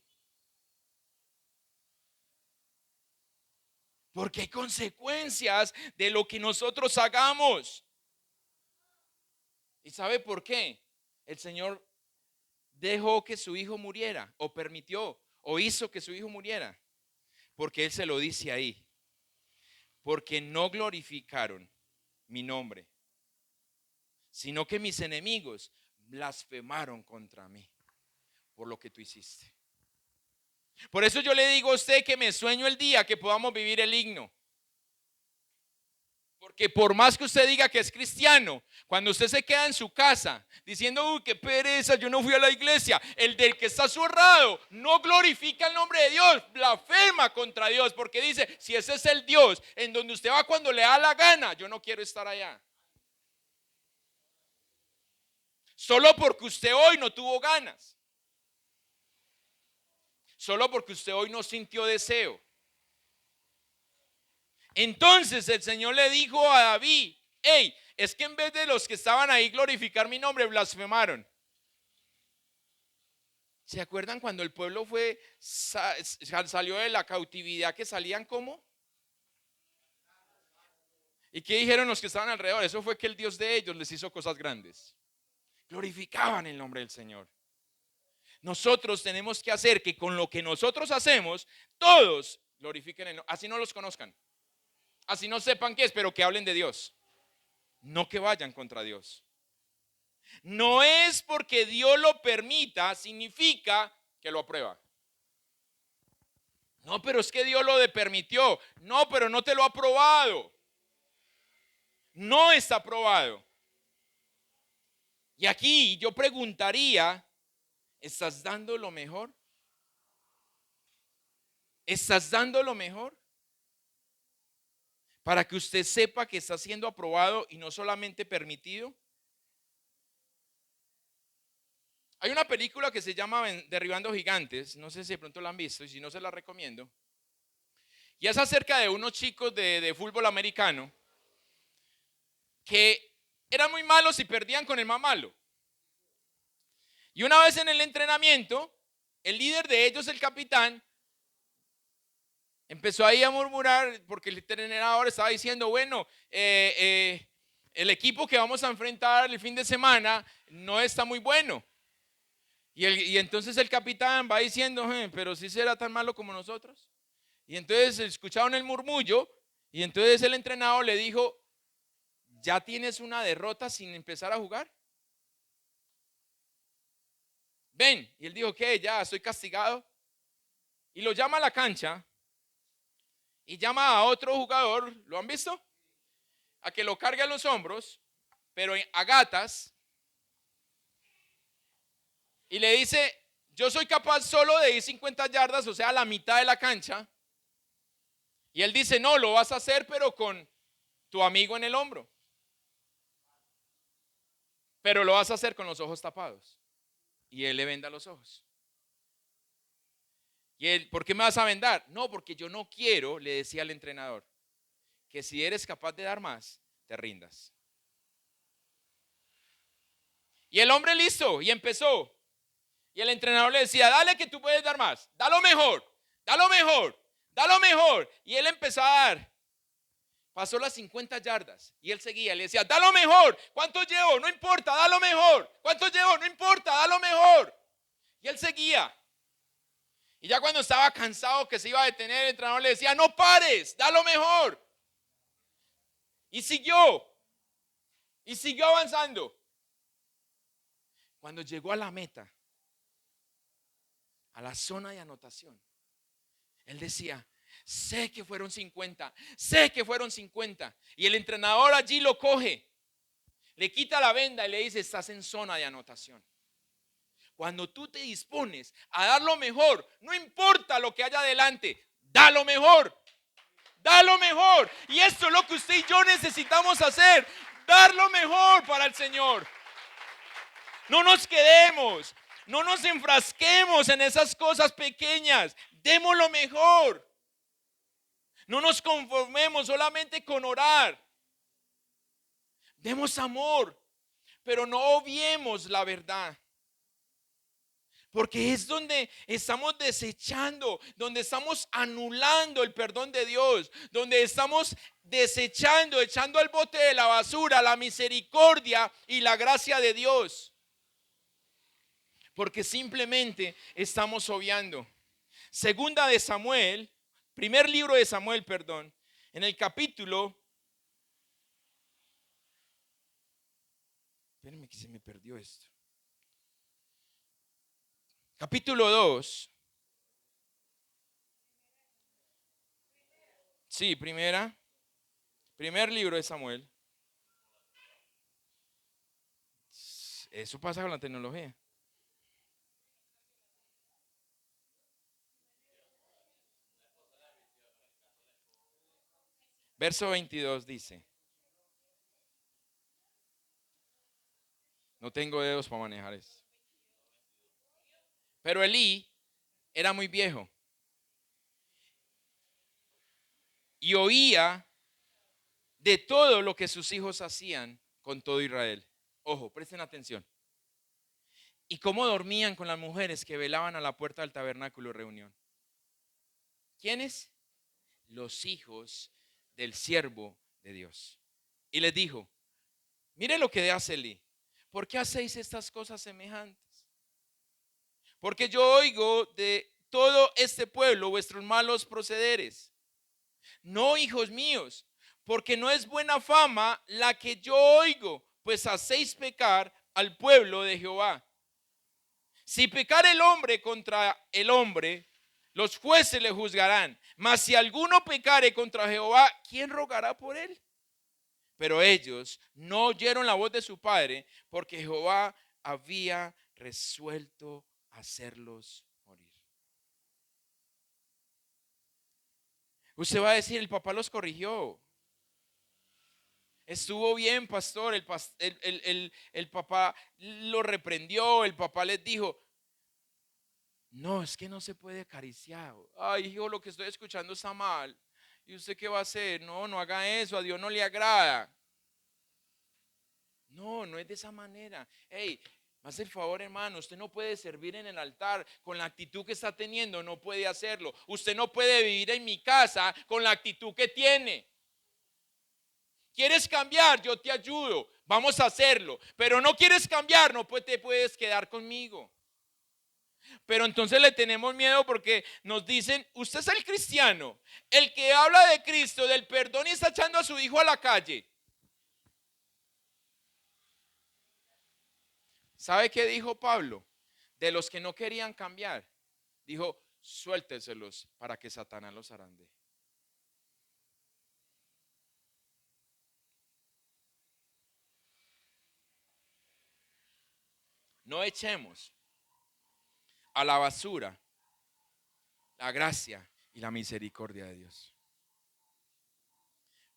A: Porque hay consecuencias de lo que nosotros hagamos. ¿Y sabe por qué? El Señor dejó que su hijo muriera, o permitió, o hizo que su hijo muriera. Porque Él se lo dice ahí. Porque no glorificaron mi nombre, sino que mis enemigos blasfemaron contra mí por lo que tú hiciste. Por eso yo le digo a usted que me sueño el día que podamos vivir el himno. Porque por más que usted diga que es cristiano, cuando usted se queda en su casa diciendo, uy, qué pereza, yo no fui a la iglesia, el del que está zurrado no glorifica el nombre de Dios, blasfema contra Dios, porque dice, si ese es el Dios en donde usted va cuando le da la gana, yo no quiero estar allá. Solo porque usted hoy no tuvo ganas. Solo porque usted hoy no sintió deseo. Entonces el Señor le dijo a David, hey, es que en vez de los que estaban ahí glorificar mi nombre, blasfemaron. ¿Se acuerdan cuando el pueblo salió de la cautividad, que salían como? ¿Y qué dijeron los que estaban alrededor? Eso fue que el Dios de ellos les hizo cosas grandes. Glorificaban el nombre del Señor. Nosotros tenemos que hacer que con lo que nosotros hacemos, todos glorifiquen el nombre. Así no los conozcan. Así no sepan qué es, pero que hablen de Dios. No que vayan contra Dios. No es porque Dios lo permita, significa que lo aprueba. No, pero es que Dios lo permitió. No, pero no te lo ha aprobado. No está aprobado. Y aquí yo preguntaría, ¿estás dando lo mejor? ¿Estás dando lo mejor? Para que usted sepa que está siendo aprobado y no solamente permitido. Hay una película que se llama Derribando Gigantes, no sé si de pronto la han visto y si no se la recomiendo. Y es acerca de unos chicos de fútbol americano que eran muy malos y perdían con el más malo. Y una vez en el entrenamiento, el líder de ellos, el capitán, empezó ahí a murmurar porque el entrenador estaba diciendo, bueno, el equipo que vamos a enfrentar el fin de semana no está muy bueno. Y entonces el capitán va diciendo, pero si será tan malo como nosotros. Y entonces escucharon el murmullo y entonces el entrenador le dijo, ¿ya tienes una derrota sin empezar a jugar? Ven. Y él dijo, ¿qué? Ya estoy castigado. Y lo llama a la cancha y llama a otro jugador, ¿lo han visto? A que lo cargue a los hombros, pero a gatas. Y le dice, yo soy capaz solo de ir 50 yardas, o sea, a la mitad de la cancha. Y él dice, no, lo vas a hacer, pero con tu amigo en el hombro. Pero lo vas a hacer con los ojos tapados. Y él le venda los ojos. Y él, ¿por qué me vas a vendar? No, porque yo no quiero, le decía al entrenador, que si eres capaz de dar más, te rindas. Y el hombre listo, y empezó. Y el entrenador le decía, dale que tú puedes dar más, da lo mejor, da lo mejor, da lo mejor. Y él empezó a dar. Pasó las 50 yardas y él seguía, le decía, da lo mejor. ¿Cuánto llevo? No importa, da lo mejor. ¿Cuánto llevo? No importa, da lo mejor. Y él seguía. Y ya cuando estaba cansado que se iba a detener, el entrenador le decía, no pares, da lo mejor. Y siguió avanzando. Cuando llegó a la meta, a la zona de anotación, él decía, sé que fueron 50, sé que fueron 50. Y el entrenador allí lo coge, le quita la venda y le dice, estás en zona de anotación. Cuando tú te dispones a dar lo mejor, no importa lo que haya adelante, da lo mejor. Da lo mejor. Y esto es lo que usted y yo necesitamos hacer. Dar lo mejor para el Señor. No nos quedemos. No nos enfrasquemos en esas cosas pequeñas. Demos lo mejor. No nos conformemos solamente con orar. Demos amor. Pero no obviemos la verdad. Porque es donde estamos desechando, donde estamos anulando el perdón de Dios, donde estamos desechando, echando al bote de la basura la misericordia y la gracia de Dios. Porque simplemente estamos obviando. Segunda de Samuel, primer libro de Samuel, perdón, en el capítulo, espérenme que se me perdió esto. Capítulo 2. Sí, primer libro de Samuel. Eso pasa con la tecnología. Verso 22 dice, no tengo dedos para manejar esto. Pero Elí era muy viejo y oía de todo lo que sus hijos hacían con todo Israel. Ojo, presten atención. Y cómo dormían con las mujeres que velaban a la puerta del tabernáculo de reunión. ¿Quiénes? Los hijos del siervo de Dios. Y les dijo, mire lo que hace Elí. ¿Por qué hacéis estas cosas semejantes? Porque yo oigo de todo este pueblo vuestros malos procederes. No, hijos míos, porque no es buena fama la que yo oigo, pues hacéis pecar al pueblo de Jehová. Si pecar el hombre contra el hombre, los jueces le juzgarán. Mas si alguno pecare contra Jehová, ¿quién rogará por él? Pero ellos no oyeron la voz de su padre, porque Jehová había resuelto hacerlos morir. Usted va a decir, el papá los corrigió. Estuvo bien, pastor. El papá lo reprendió. El papá les dijo, no, es que no se puede acariciar. Ay, hijo, lo que estoy escuchando está mal. ¿Y usted qué va a hacer? No, no haga eso. A Dios no le agrada. No, no es de esa manera. Hey, me hace el favor, hermano, usted no puede servir en el altar con la actitud que está teniendo, no puede hacerlo. Usted no puede vivir en mi casa con la actitud que tiene. ¿Quieres cambiar? Yo te ayudo. Vamos a hacerlo. Pero no quieres cambiar, no te puedes quedar conmigo. Pero entonces le tenemos miedo porque nos dicen, usted es el cristiano, el que habla de Cristo, del perdón y está echando a su hijo a la calle. ¿Sabe qué dijo Pablo? De los que no querían cambiar. Dijo, suélteselos para que Satanás los arande. No echemos a la basura la gracia y la misericordia de Dios.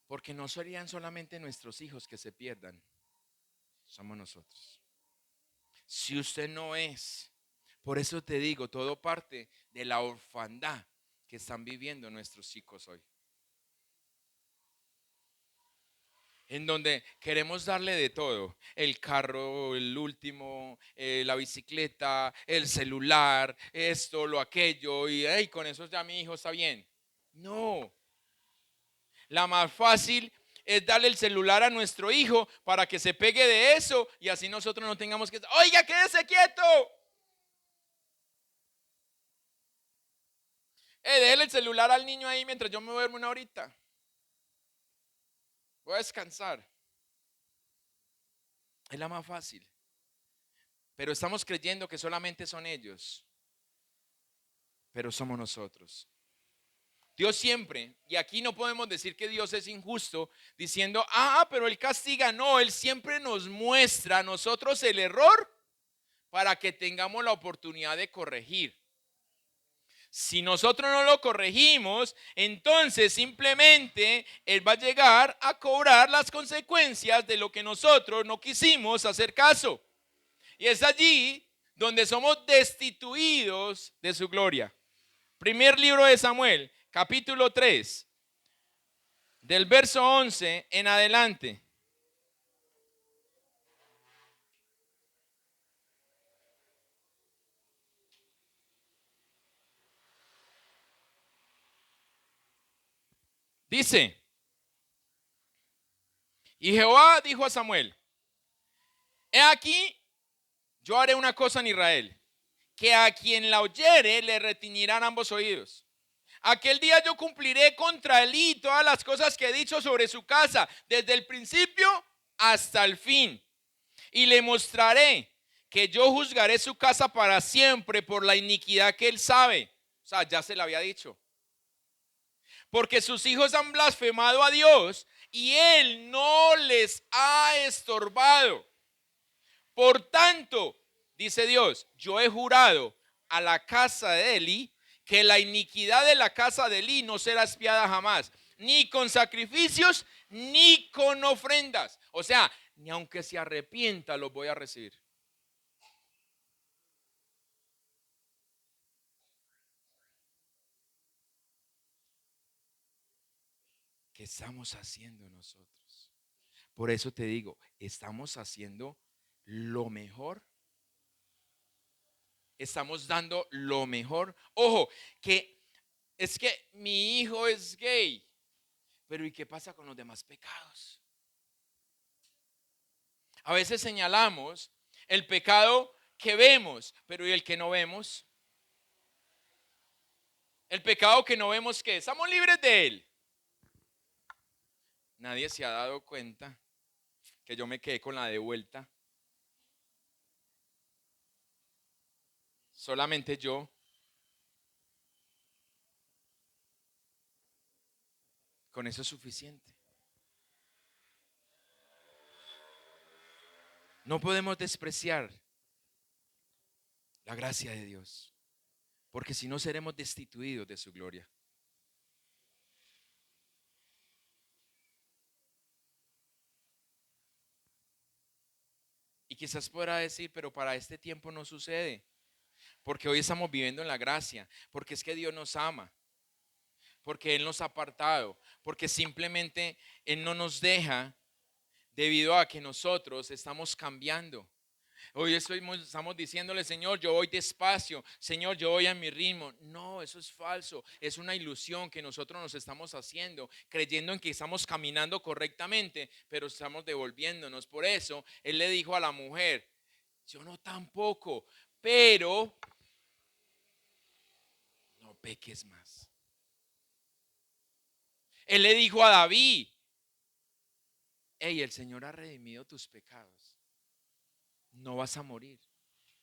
A: Porque no serían solamente nuestros hijos que se pierdan, somos nosotros. Si usted no es, por eso te digo, todo parte de la orfandad que están viviendo nuestros hijos hoy. En donde queremos darle de todo, el carro, el último, la bicicleta, el celular, esto, lo aquello, y hey, con eso ya mi hijo está bien. No, la más fácil es darle el celular a nuestro hijo para que se pegue de eso y así nosotros no tengamos que, oiga, quédese quieto. Déjale el celular al niño ahí mientras yo me duermo una horita. Voy a descansar. Es la más fácil. Pero estamos creyendo que solamente son ellos. Pero somos nosotros. Dios siempre, y aquí no podemos decir que Dios es injusto, diciendo, pero Él castiga. No, Él siempre nos muestra a nosotros el error para que tengamos la oportunidad de corregir. Si nosotros no lo corregimos, entonces simplemente Él va a llegar a cobrar las consecuencias de lo que nosotros no quisimos hacer caso. Y es allí donde somos destituidos de su gloria. Primer libro de Samuel, capítulo 3, del verso 11 en adelante. Dice, y Jehová dijo a Samuel, he aquí, yo haré una cosa en Israel, que a quien la oyere le retiñirán ambos oídos. Aquel día yo cumpliré contra él todas las cosas que he dicho sobre su casa, desde el principio hasta el fin. Y le mostraré que yo juzgaré su casa para siempre por la iniquidad que él sabe. O sea, ya se le había dicho. Porque sus hijos han blasfemado a Dios y él no les ha estorbado. Por tanto, dice Dios, yo he jurado a la casa de Eli que la iniquidad de la casa de Eli no será expiada jamás, ni con sacrificios, ni con ofrendas. O sea, ni aunque se arrepienta, los voy a recibir. ¿Qué estamos haciendo nosotros? Por eso te digo, estamos haciendo lo mejor. Estamos dando lo mejor. Ojo, que es que mi hijo es gay. Pero ¿y qué pasa con los demás pecados? A veces señalamos el pecado que vemos, pero ¿y el que no vemos? El pecado que no vemos, ¿qué? Estamos libres de él. Nadie se ha dado cuenta que yo me quedé con la de vuelta. Solamente yo. Con eso es suficiente. No podemos despreciar la gracia de Dios, porque si no seremos destituidos de su gloria. Y quizás podrá decir, pero para este tiempo no sucede, porque hoy estamos viviendo en la gracia, porque es que Dios nos ama, porque Él nos ha apartado, porque simplemente Él no nos deja debido a que nosotros estamos cambiando. Hoy estamos diciéndole, Señor, yo voy despacio, Señor, yo voy a mi ritmo. No, eso es falso, es una ilusión que nosotros nos estamos haciendo, creyendo en que estamos caminando correctamente, pero estamos devolviéndonos. Por eso Él le dijo a la mujer, yo no tampoco, pero no peques más. Él le dijo a David, hey, el Señor ha redimido tus pecados, no vas a morir,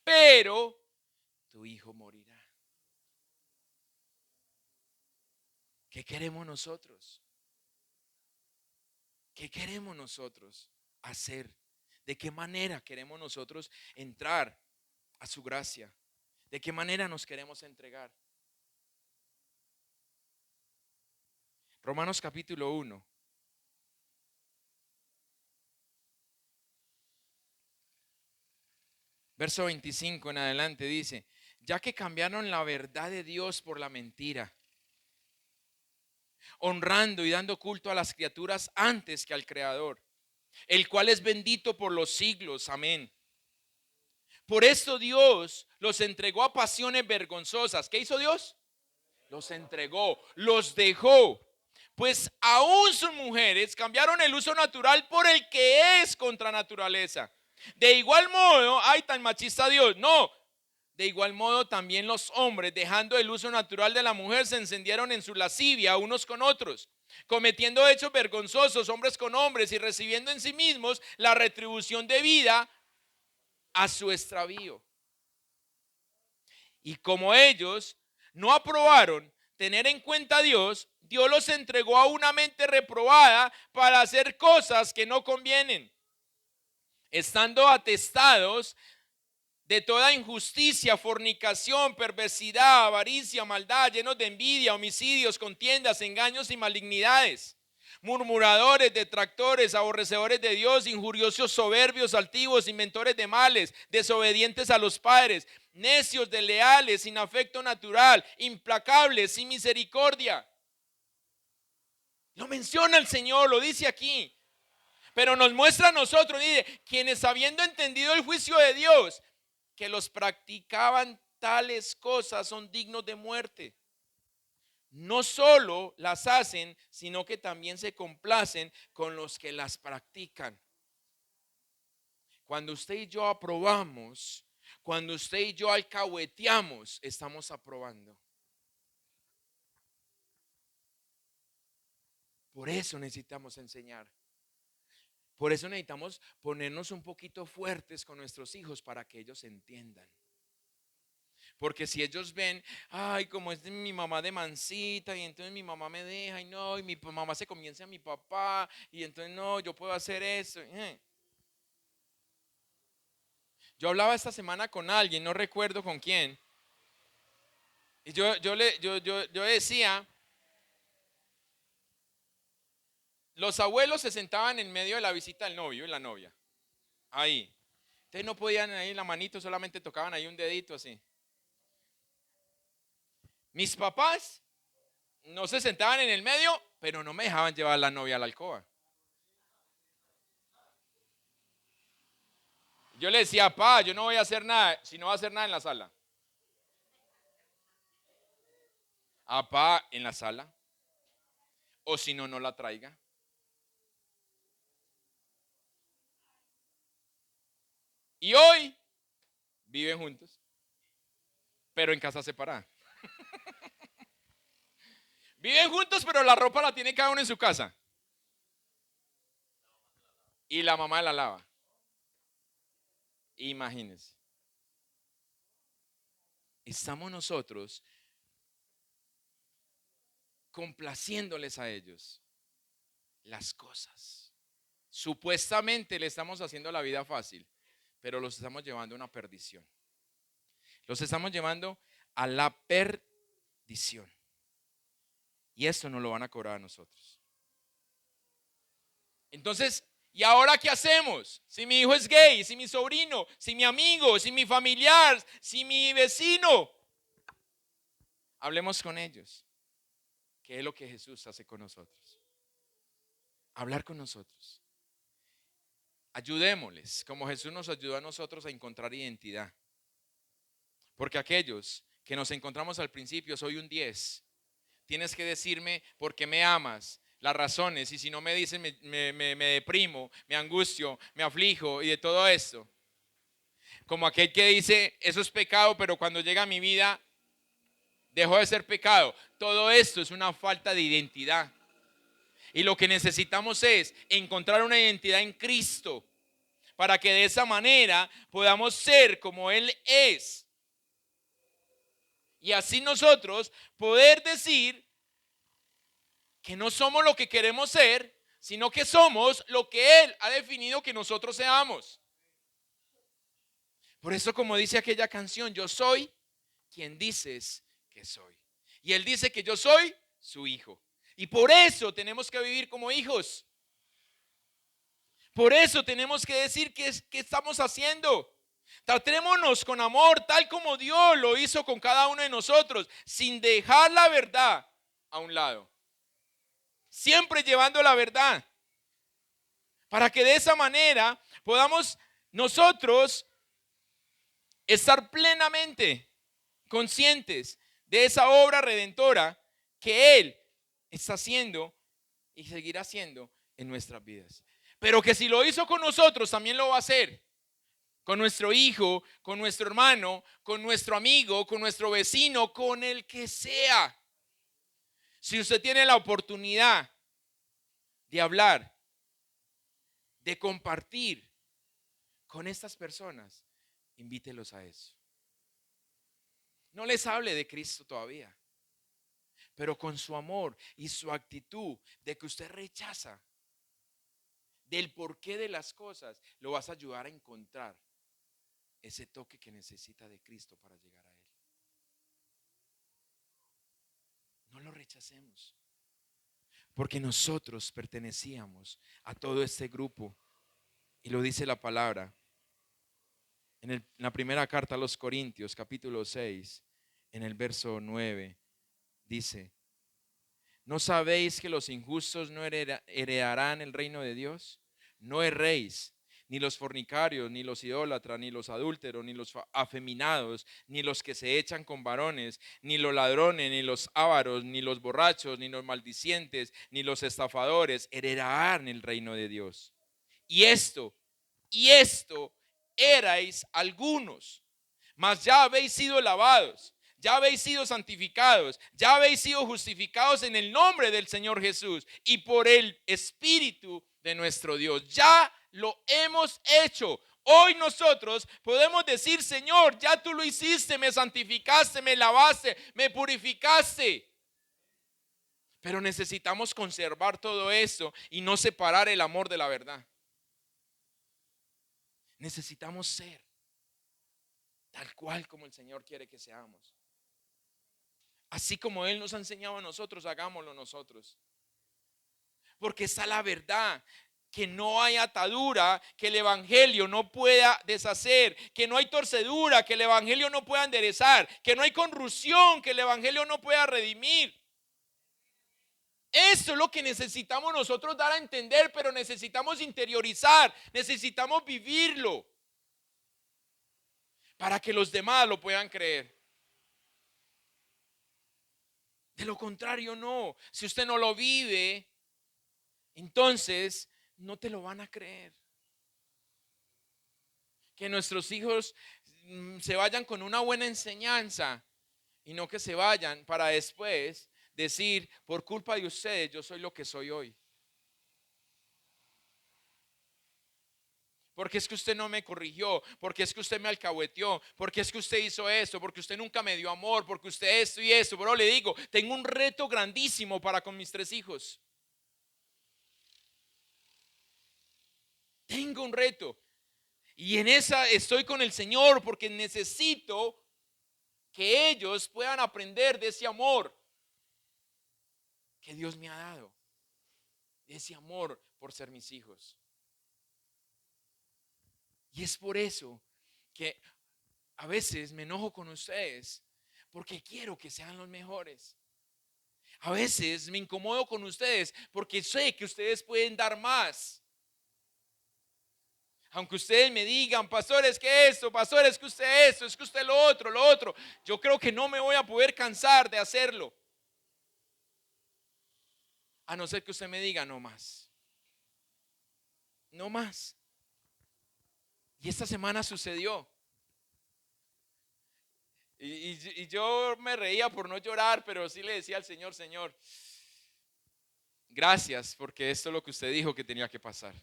A: pero tu hijo morirá. ¿Qué queremos nosotros? ¿Qué queremos nosotros hacer? ¿De qué manera queremos nosotros entrar a su gracia? ¿De qué manera nos queremos entregar? Romanos capítulo 1. Verso 25 en adelante dice, ya que cambiaron la verdad de Dios por la mentira, honrando y dando culto a las criaturas antes que al Creador, el cual es bendito por los siglos. Amén. Por esto Dios los entregó a pasiones vergonzosas. ¿Qué hizo Dios? Los entregó, los dejó. Pues aún sus mujeres cambiaron el uso natural por el que es contra naturaleza. De igual modo, ay, tan machista Dios. No, de igual modo también los hombres, dejando el uso natural de la mujer, se encendieron en su lascivia unos con otros, cometiendo hechos vergonzosos hombres con hombres y recibiendo en sí mismos la retribución debida a su extravío. Y como ellos no aprobaron tener en cuenta a Dios, Dios los entregó a una mente reprobada para hacer cosas que no convienen, estando atestados de toda injusticia, fornicación, perversidad, avaricia, maldad, llenos de envidia, homicidios, contiendas, engaños y malignidades, murmuradores, detractores, aborrecedores de Dios, injuriosos, soberbios, altivos, inventores de males, desobedientes a los padres, necios, desleales, sin afecto natural, implacables, sin misericordia. Lo menciona el Señor, lo dice aquí, pero nos muestra a nosotros, dice, quienes habiendo entendido el juicio de Dios, que los practicaban tales cosas son dignos de muerte. No solo las hacen, sino que también se complacen con los que las practican. Cuando usted y yo aprobamos, cuando usted y yo alcahueteamos, estamos aprobando. Por eso necesitamos enseñar. Por eso necesitamos ponernos un poquito fuertes con nuestros hijos para que ellos entiendan. Porque si ellos ven, ay, como es de mi mamá de mansita, y entonces mi mamá me deja, y no, y mi mamá se comienza a mi papá, y entonces no, yo puedo hacer eso. Yo hablaba esta semana con alguien, no recuerdo con quién, y yo decía, los abuelos se sentaban en medio de la visita del novio y la novia, ahí. Ustedes no podían ahí la manito, solamente tocaban ahí un dedito así. Mis papás no se sentaban en el medio, pero no me dejaban llevar a la novia a la alcoba. Yo le decía, pa, yo no voy a hacer nada, si no va a hacer nada en la sala. Pa, en la sala. O si no, no la traiga. Y hoy viven juntos, pero en casa separada. Viven juntos, pero la ropa la tiene cada uno en su casa. Y la mamá la lava. Imagínense. Estamos nosotros complaciéndoles a ellos las cosas. Supuestamente le estamos haciendo la vida fácil, pero los estamos llevando a una perdición. Los estamos llevando a la perdición. Y esto nos lo van a cobrar a nosotros. Entonces, ¿Y ahora qué hacemos? Si mi hijo es gay, si mi sobrino, si mi amigo, si mi familiar, si mi vecino. Hablemos con ellos. ¿Qué es lo que Jesús hace con nosotros? Hablar con nosotros. Ayudémosles, como Jesús nos ayudó a nosotros a encontrar identidad. Porque aquellos que nos encontramos al principio, soy un 10. Tienes que decirme por qué me amas, las razones, y si no me dicen me deprimo, me angustio, me aflijo y de todo esto. Como aquel que dice, eso es pecado, pero cuando llega a mi vida, dejó de ser pecado. Todo esto es una falta de identidad. Y lo que necesitamos es encontrar una identidad en Cristo, para que de esa manera podamos ser como Él es. Y así nosotros poder decir que no somos lo que queremos ser, sino que somos lo que Él ha definido que nosotros seamos. Por eso, como dice aquella canción, yo soy quien dices que soy. Y Él dice que yo soy su hijo. Y por eso tenemos que vivir como hijos. Por eso tenemos que decir qué estamos haciendo. Tratémonos con amor, tal como Dios lo hizo con cada uno de nosotros, sin dejar la verdad a un lado. Siempre llevando la verdad. Para que de esa manera podamos nosotros estar plenamente conscientes de esa obra redentora que Él está haciendo y seguirá haciendo en nuestras vidas. Pero que si lo hizo con nosotros, también lo va a hacer con nuestro hijo, con nuestro hermano, con nuestro amigo, con nuestro vecino, con el que sea. Si usted tiene la oportunidad de hablar, de compartir con estas personas, invítelos a eso. No les hable de Cristo todavía, pero con su amor y su actitud de que usted rechaza del porqué de las cosas, lo vas a ayudar a encontrar ese toque que necesita de Cristo para llegar a Él. No lo rechacemos, porque nosotros pertenecíamos a todo este grupo, y lo dice la palabra en la primera carta a los Corintios, capítulo 6, en el verso 9, dice: ¿no sabéis que los injustos no heredarán el reino de Dios? No erréis, ni los fornicarios, ni los idólatras, ni los adúlteros, ni los afeminados, ni los que se echan con varones, ni los ladrones, ni los ávaros, ni los borrachos, ni los maldicientes, ni los estafadores heredarán el reino de Dios. Y esto erais algunos, mas ya habéis sido lavados, ya habéis sido santificados, ya habéis sido justificados en el nombre del Señor Jesús y por el Espíritu de nuestro Dios. Ya lo hemos hecho. Hoy nosotros podemos decir: Señor, ya tú lo hiciste, me santificaste, me lavaste, me purificaste. Pero necesitamos conservar todo esto y no separar el amor de la verdad. Necesitamos ser tal cual como el Señor quiere que seamos. Así como Él nos ha enseñado a nosotros, hagámoslo nosotros. Porque está la verdad, que no hay atadura que el Evangelio no pueda deshacer, que no hay torcedura que el Evangelio no pueda enderezar, que no hay corrupción que el Evangelio no pueda redimir. Eso es lo que necesitamos nosotros dar a entender, pero necesitamos interiorizar, necesitamos vivirlo para que los demás lo puedan creer. De lo contrario, no. Si usted no lo vive, entonces no te lo van a creer. Que nuestros hijos se vayan con una buena enseñanza y no que se vayan para después decir: por culpa de ustedes yo soy lo que soy hoy. Porque es que usted no me corrigió, porque es que usted me alcahueteó, porque es que usted hizo esto, porque usted nunca me dio amor, porque usted esto y esto. Pero le digo, tengo un reto grandísimo para con mis 3 hijos. Tengo un reto. Y en esa estoy con el Señor, porque necesito que ellos puedan aprender de ese amor que Dios me ha dado, de ese amor por ser mis hijos. Y es por eso que a veces me enojo con ustedes, porque quiero que sean los mejores. A veces me incomodo con ustedes porque sé que ustedes pueden dar más. Aunque ustedes me digan, pastor, es que esto, pastor, es que usted esto, es que usted lo otro, yo creo que no me voy a poder cansar de hacerlo. A no ser que usted me diga, no más. No más. Y esta semana sucedió. Y yo me reía por no llorar, pero sí le decía al Señor, Señor, gracias, porque esto es lo que usted dijo que tenía que pasar.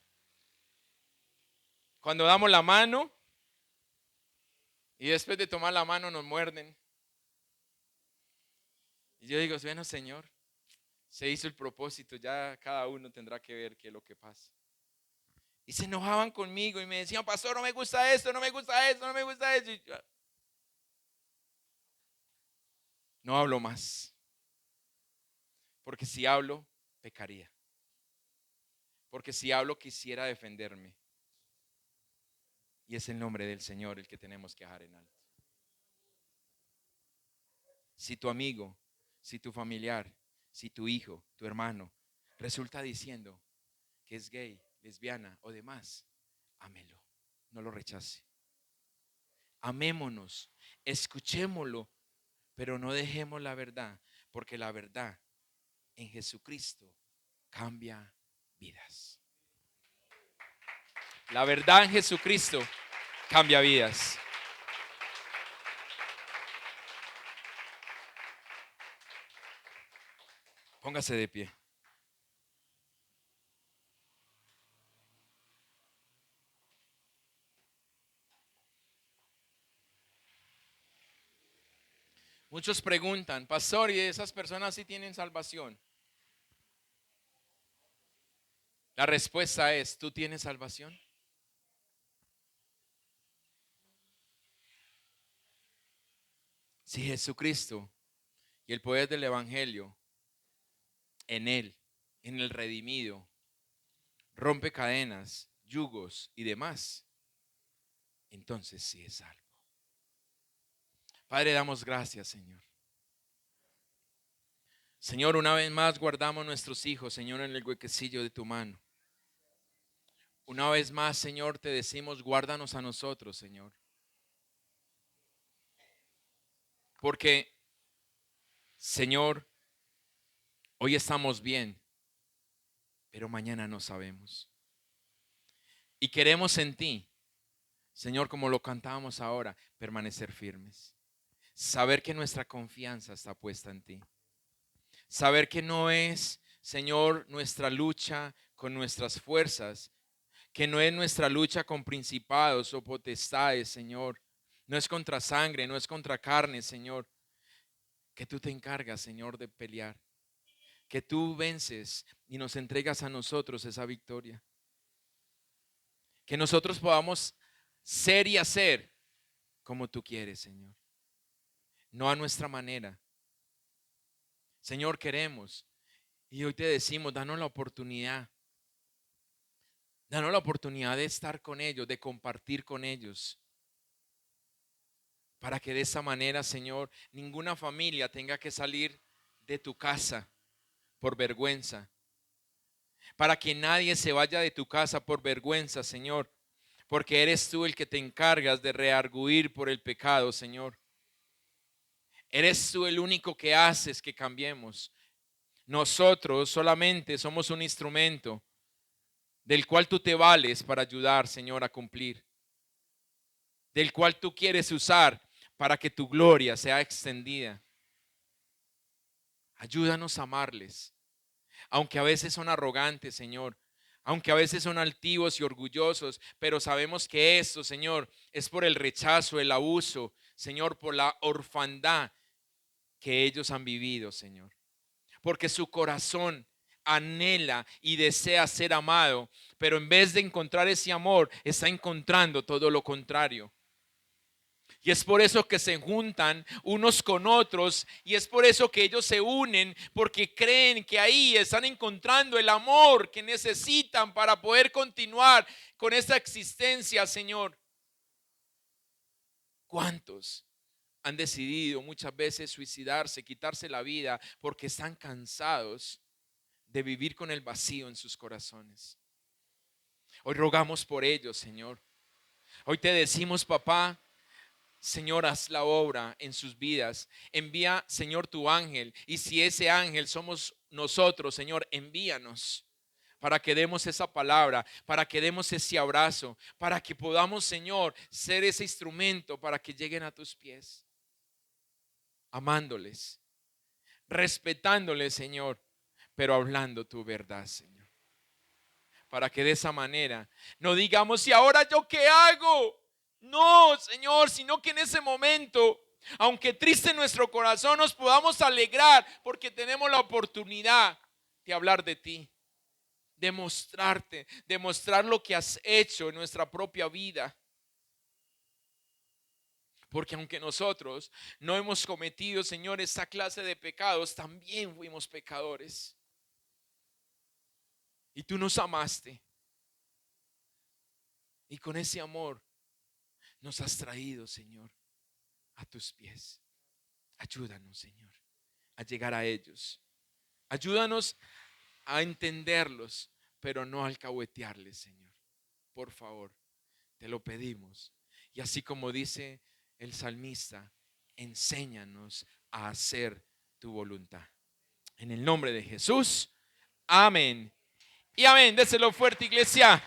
A: Cuando damos la mano y después de tomar la mano nos muerden. Y yo digo, bueno, Señor, se hizo el propósito, ya cada uno tendrá que ver qué es lo que pasa. Y se enojaban conmigo y me decían, pastor, no me gusta esto, no me gusta esto, no me gusta esto. Y yo, no hablo más, porque si hablo, pecaría. Porque si hablo, quisiera defenderme. Y es el nombre del Señor el que tenemos que dejar en alto. Si tu amigo, si tu familiar, si tu hijo, tu hermano, resulta diciendo que es gay, lesbiana o demás, ámelo, no lo rechace. Amémonos, escuchémoslo, pero no dejemos la verdad, porque la verdad en Jesucristo cambia vidas. La verdad en Jesucristo cambia vidas. Póngase de pie. Muchos preguntan, pastor, ¿y esas personas sí tienen salvación? La respuesta es, ¿tú tienes salvación? Si Jesucristo y el poder del Evangelio en Él, en el redimido, rompe cadenas, yugos y demás, entonces sí es salvo. Padre, damos gracias, Señor. Señor, una vez más guardamos nuestros hijos, Señor, en el huequecillo de tu mano. Una vez más, Señor, te decimos, guárdanos a nosotros, Señor. Porque, Señor, hoy estamos bien, pero mañana no sabemos. Y queremos en ti, Señor, como lo cantábamos ahora, permanecer firmes. Saber que nuestra confianza está puesta en ti. Saber que no es, Señor, nuestra lucha con nuestras fuerzas, que no es nuestra lucha con principados o potestades, Señor. No es contra sangre, no es contra carne, Señor. Que tú te encargas, Señor, de pelear. Que tú vences y nos entregas a nosotros esa victoria. Que nosotros podamos ser y hacer como tú quieres, Señor. No a nuestra manera. Señor, queremos. Y hoy te decimos, danos la oportunidad. Danos la oportunidad de estar con ellos, de compartir con ellos. Para que de esa manera, Señor, ninguna familia tenga que salir de tu casa por vergüenza. Para que nadie se vaya de tu casa por vergüenza, Señor. Porque eres tú el que te encargas de reargüir por el pecado, Señor. Eres tú el único que haces que cambiemos. Nosotros solamente somos un instrumento del cual tú te vales para ayudar, Señor, a cumplir. Del cual tú quieres usar para que tu gloria sea extendida. Ayúdanos a amarles, aunque a veces son arrogantes, Señor, aunque a veces son altivos y orgullosos, pero sabemos que esto, Señor, es por el rechazo, el abuso, Señor, por la orfandad que ellos han vivido, Señor. Porque su corazón anhela y desea ser amado, pero en vez de encontrar ese amor, está encontrando todo lo contrario. Y es por eso que se juntan unos con otros y es por eso que ellos se unen, porque creen que ahí están encontrando el amor que necesitan para poder continuar con esta existencia, Señor. ¿Cuántos han decidido muchas veces suicidarse, quitarse la vida porque están cansados de vivir con el vacío en sus corazones? Hoy rogamos por ellos, Señor. Hoy te decimos, papá, Señor, haz la obra en sus vidas. Envía, Señor, tu ángel. Y si ese ángel somos nosotros, Señor, envíanos para que demos esa palabra, para que demos ese abrazo, para que podamos, Señor, ser ese instrumento para que lleguen a tus pies, amándoles, respetándoles, Señor, pero hablando tu verdad, Señor. Para que de esa manera no digamos, ¿y ahora yo qué hago? No, Señor, sino que en ese momento, aunque triste nuestro corazón, nos podamos alegrar porque tenemos la oportunidad de hablar de ti, de mostrarte, de mostrar lo que has hecho en nuestra propia vida. Porque aunque nosotros no hemos cometido, Señor, esa clase de pecados, también fuimos pecadores. Y tú nos amaste. Y con ese amor nos has traído, Señor, a tus pies. Ayúdanos, Señor, a llegar a ellos. Ayúdanos a entenderlos, pero no a alcahuetearles, Señor. Por favor, te lo pedimos. Y así como dice el salmista, enséñanos a hacer tu voluntad. En el nombre de Jesús, amén. Y amén. Déselo fuerte, iglesia.